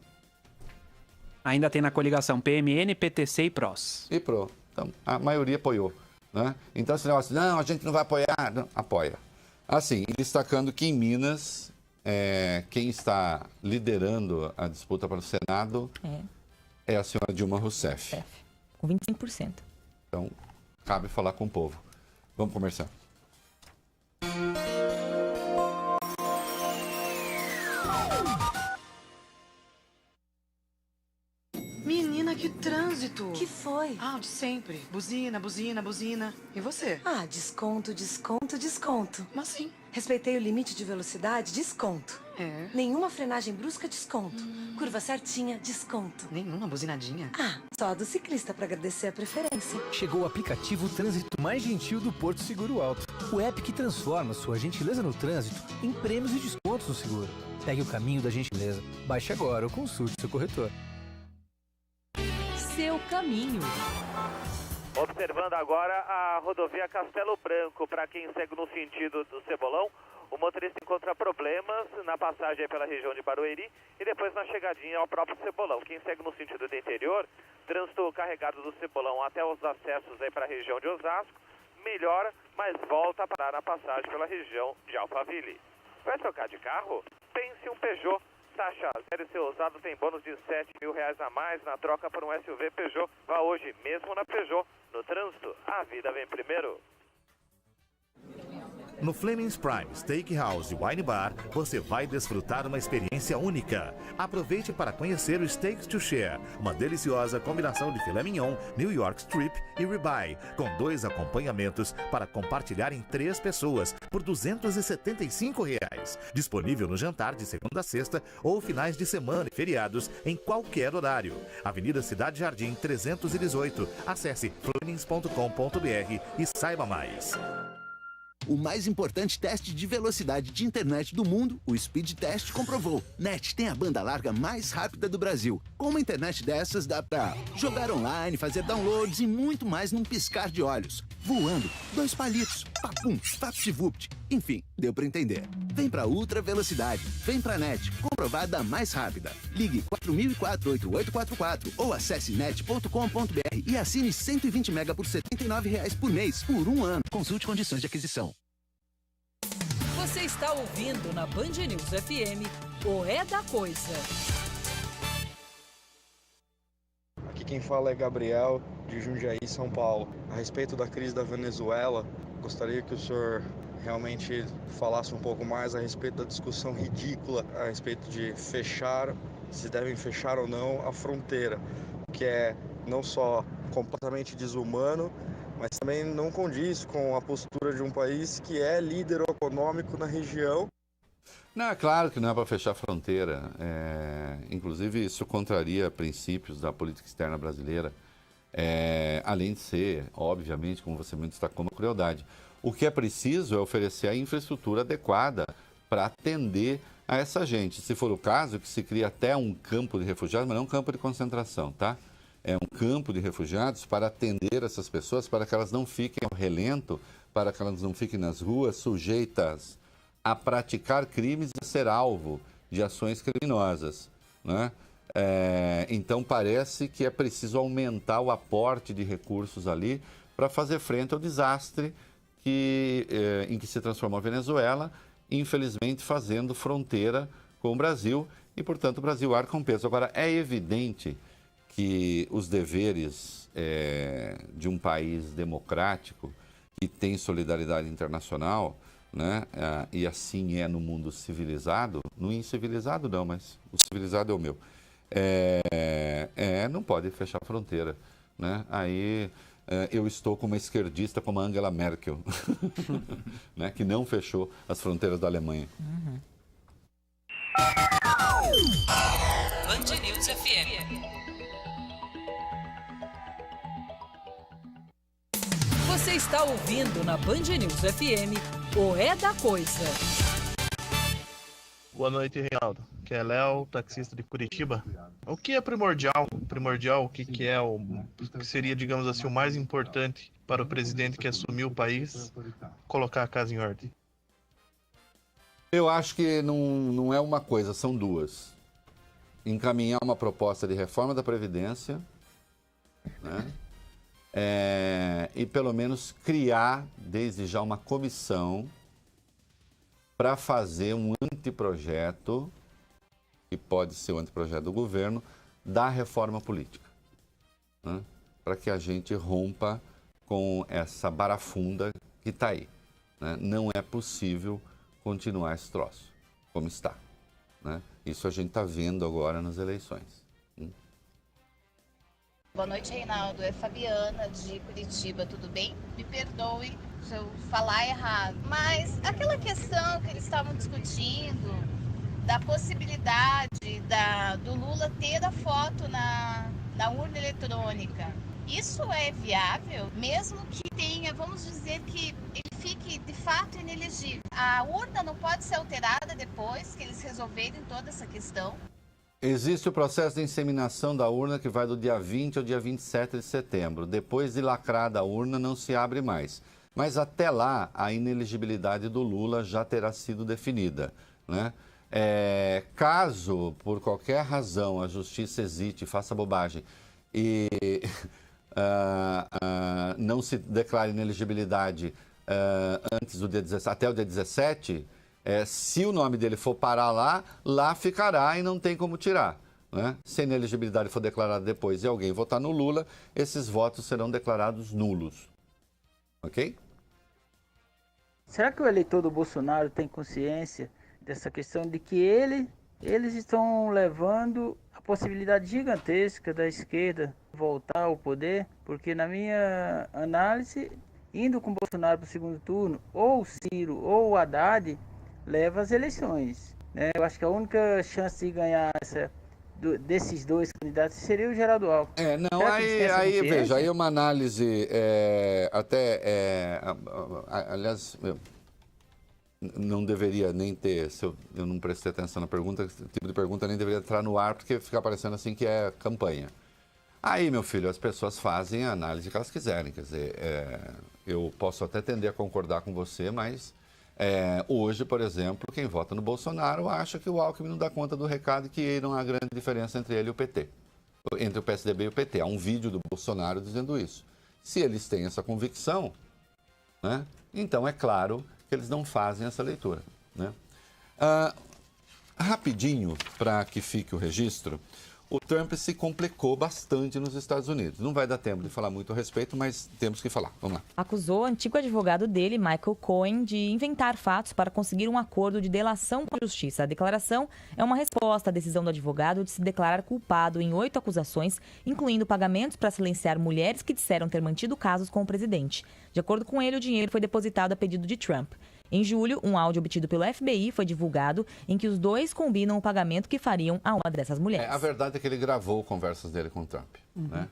[SPEAKER 3] Ainda tem na coligação PMN, PTC e PROS.
[SPEAKER 2] E PRO. Então, a maioria apoiou. Né? Então, esse negócio, não, a gente não vai apoiar. Não, apoia. Assim, destacando que em Minas, quem está liderando a disputa para o Senado é a senhora Dilma Rousseff.
[SPEAKER 5] Com 25%.
[SPEAKER 2] Então, cabe falar com o povo. Vamos começar.
[SPEAKER 10] Menina, que trânsito!
[SPEAKER 19] Que foi?
[SPEAKER 10] Ah, de sempre. Buzina, buzina, buzina. E você?
[SPEAKER 19] Ah, desconto, desconto, desconto.
[SPEAKER 10] Mas sim.
[SPEAKER 19] Respeitei o limite de velocidade, desconto. Nenhuma frenagem brusca, desconto. Curva certinha, desconto.
[SPEAKER 10] Nenhuma buzinadinha?
[SPEAKER 19] Ah, só a do ciclista para agradecer a preferência.
[SPEAKER 12] Chegou o aplicativo Trânsito mais gentil do Porto Seguro Alto. O app que transforma sua gentileza no trânsito em prêmios e descontos no seguro. Pegue o caminho da gentileza. Baixe agora ou consulte seu corretor.
[SPEAKER 1] Seu caminho.
[SPEAKER 13] Observando agora a rodovia Castelo Branco, para quem segue no sentido do Cebolão, o motorista encontra problemas na passagem pela região de Barueri e depois na chegadinha ao próprio Cebolão. Quem segue no sentido do interior, trânsito carregado do Cebolão até os acessos aí para a região de Osasco, melhora, mas volta a parar na passagem pela região de Alphaville. Vai trocar de carro? Pense um Peugeot. Taxa 0C usado tem bônus de R$7.000 a mais na troca por um SUV Peugeot. Vá hoje mesmo na Peugeot. No trânsito, a vida vem primeiro.
[SPEAKER 20] No Fleming's Prime Steakhouse e Wine Bar, você vai desfrutar uma experiência única. Aproveite para conhecer o Steaks to Share, uma deliciosa combinação de filé mignon, New York Strip e ribeye, com 2 acompanhamentos para compartilhar em 3 pessoas por R$275. Disponível no jantar de segunda a sexta ou finais de semana e feriados em qualquer horário. Avenida Cidade Jardim 318. Acesse flemings.com.br e saiba mais.
[SPEAKER 21] O mais importante teste de velocidade de internet do mundo, o Speed Test, comprovou. NET tem a banda larga mais rápida do Brasil. Com uma internet dessas, dá pra jogar online, fazer downloads e muito mais num piscar de olhos. Voando, 2 palitos, papum, vapt-vupt. Enfim, deu pra entender. Vem pra ultra velocidade, vem pra NET, comprovada mais rápida. Ligue 4004-8844 ou acesse net.com.br e assine 120 mega por R$79 por mês, por 1 ano. Consulte condições de aquisição.
[SPEAKER 1] Você está ouvindo na Band News FM o É da Coisa.
[SPEAKER 22] Aqui quem fala é Gabriel, de Jundiaí, São Paulo. A respeito da crise da Venezuela, gostaria que o senhor realmente falasse um pouco mais a respeito da discussão ridícula a respeito de fechar, se devem fechar ou não a fronteira, que é não só completamente desumano, mas também não condiz com a postura de um país que é líder econômico na região.
[SPEAKER 2] Não, é claro que não é para fechar a fronteira. Inclusive, isso contraria princípios da política externa brasileira. Além de ser, obviamente, como você muito destacou, uma crueldade. O que é preciso é oferecer a infraestrutura adequada para atender a essa gente. Se for o caso, que se cria até um campo de refugiados, mas não um campo de concentração, tá? É um campo de refugiados para atender essas pessoas, para que elas não fiquem ao relento, para que elas não fiquem nas ruas sujeitas a praticar crimes e a ser alvo de ações criminosas, né? Então parece que é preciso aumentar o aporte de recursos ali para fazer frente ao desastre em que se transformou a Venezuela, infelizmente fazendo fronteira com o Brasil e, portanto, o Brasil arca um peso. Agora, é evidente que os deveres de um país democrático que tem solidariedade internacional, né, e assim é no mundo civilizado, no incivilizado não, mas o civilizado é o meu, não pode fechar a fronteira, né? Aí eu estou com uma esquerdista como a Angela Merkel, né, que não fechou as fronteiras da Alemanha.
[SPEAKER 1] Band News FM. Você está ouvindo na Band News FM o É da Coisa.
[SPEAKER 6] Boa noite, Reinaldo. Que é Léo, taxista de Curitiba. O que é primordial? O que seria, digamos assim, o mais importante para o presidente que assumiu o país colocar a casa em ordem?
[SPEAKER 2] Eu acho que não é uma coisa, são duas. Encaminhar uma proposta de reforma da Previdência, né? E pelo menos criar desde já uma comissão para fazer um anteprojeto, que pode ser o anteprojeto do governo, da reforma política, né? Para que a gente rompa com essa barafunda que está aí, né? Não é possível continuar esse troço como está, né? Isso a gente está vendo agora nas eleições.
[SPEAKER 7] Boa noite, Reinaldo. É Fabiana de Curitiba, tudo bem? Me perdoe se eu falar errado, mas aquela questão que eles estavam discutindo da possibilidade do Lula ter a foto na urna eletrônica, isso é viável? Mesmo que tenha, vamos dizer que ele fique de fato inelegível, a urna não pode ser alterada depois que eles resolverem toda essa questão?
[SPEAKER 2] Existe o processo de inseminação da urna que vai do dia 20 ao dia 27 de setembro. Depois de lacrada a urna, não se abre mais. Mas até lá, a inelegibilidade do Lula já terá sido definida, né? Caso, por qualquer razão, a justiça hesite, faça bobagem e não se declare inelegibilidade antes do dia 17, até o dia 17... se o nome dele for parar lá ficará e não tem como tirar, né? Se a inelegibilidade for declarada depois e alguém votar no Lula, esses votos serão declarados nulos. Ok?
[SPEAKER 23] Será que o eleitor do Bolsonaro tem consciência dessa questão de que eles estão levando a possibilidade gigantesca da esquerda voltar ao poder? Porque na minha análise, indo com o Bolsonaro para o segundo turno, ou o Ciro ou o Haddad, leva as eleições, né? Eu acho que a única chance de ganhar desses dois candidatos seria o Geraldo Alckmin.
[SPEAKER 2] Aí veja, aí uma análise aliás, não deveria nem ter, se eu não prestei atenção na pergunta, esse tipo de pergunta nem deveria entrar no ar, porque fica parecendo assim que é campanha. Aí, meu filho, as pessoas fazem a análise que elas quiserem, quer dizer, eu posso até tender a concordar com você, mas hoje, por exemplo, quem vota no Bolsonaro acha que o Alckmin não dá conta do recado e que não há grande diferença entre ele e o PT, entre o PSDB e o PT. Há um vídeo do Bolsonaro dizendo isso. Se eles têm essa convicção, né, então é claro que eles não fazem essa leitura, né? Rapidinho, para que fique o registro, o Trump se complicou bastante nos Estados Unidos. Não vai dar tempo de falar muito a respeito, mas temos que falar. Vamos lá.
[SPEAKER 5] Acusou o antigo advogado dele, Michael Cohen, de inventar fatos para conseguir um acordo de delação com a justiça. A declaração é uma resposta à decisão do advogado de se declarar culpado em 8 acusações, incluindo pagamentos para silenciar mulheres que disseram ter mantido casos com o presidente. De acordo com ele, o dinheiro foi depositado a pedido de Trump. Em julho, um áudio obtido pelo FBI foi divulgado em que os dois combinam o pagamento que fariam a uma dessas mulheres.
[SPEAKER 2] A verdade é que ele gravou conversas dele com o Trump. Né?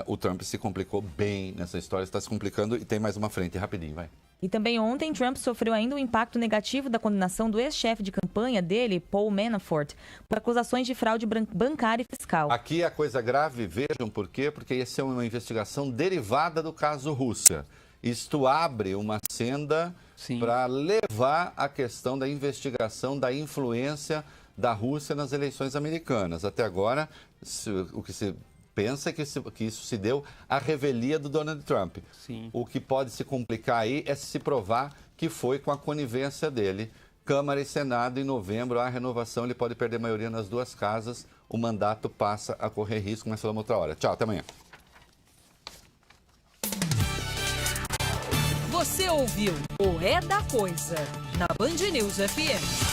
[SPEAKER 2] O Trump se complicou bem nessa história, está se complicando e tem mais uma frente. Rapidinho, vai.
[SPEAKER 5] E também ontem, Trump sofreu ainda o impacto negativo da condenação do ex-chefe de campanha dele, Paul Manafort, por acusações de fraude bancária e fiscal.
[SPEAKER 2] Aqui a coisa grave, vejam por quê? Porque essa é uma investigação derivada do caso Rússia. Isto abre uma senda para levar a questão da investigação da influência da Rússia nas eleições americanas. Até agora, o que se pensa que isso se deu à revelia do Donald Trump.
[SPEAKER 3] Sim.
[SPEAKER 2] O que pode se complicar aí é se provar que foi com a conivência dele. Câmara e Senado, em novembro, há renovação, ele pode perder maioria nas duas casas, o mandato passa a correr risco, mas falamos outra hora. Tchau, até amanhã.
[SPEAKER 1] Você ouviu o É da Coisa, na Band News FM.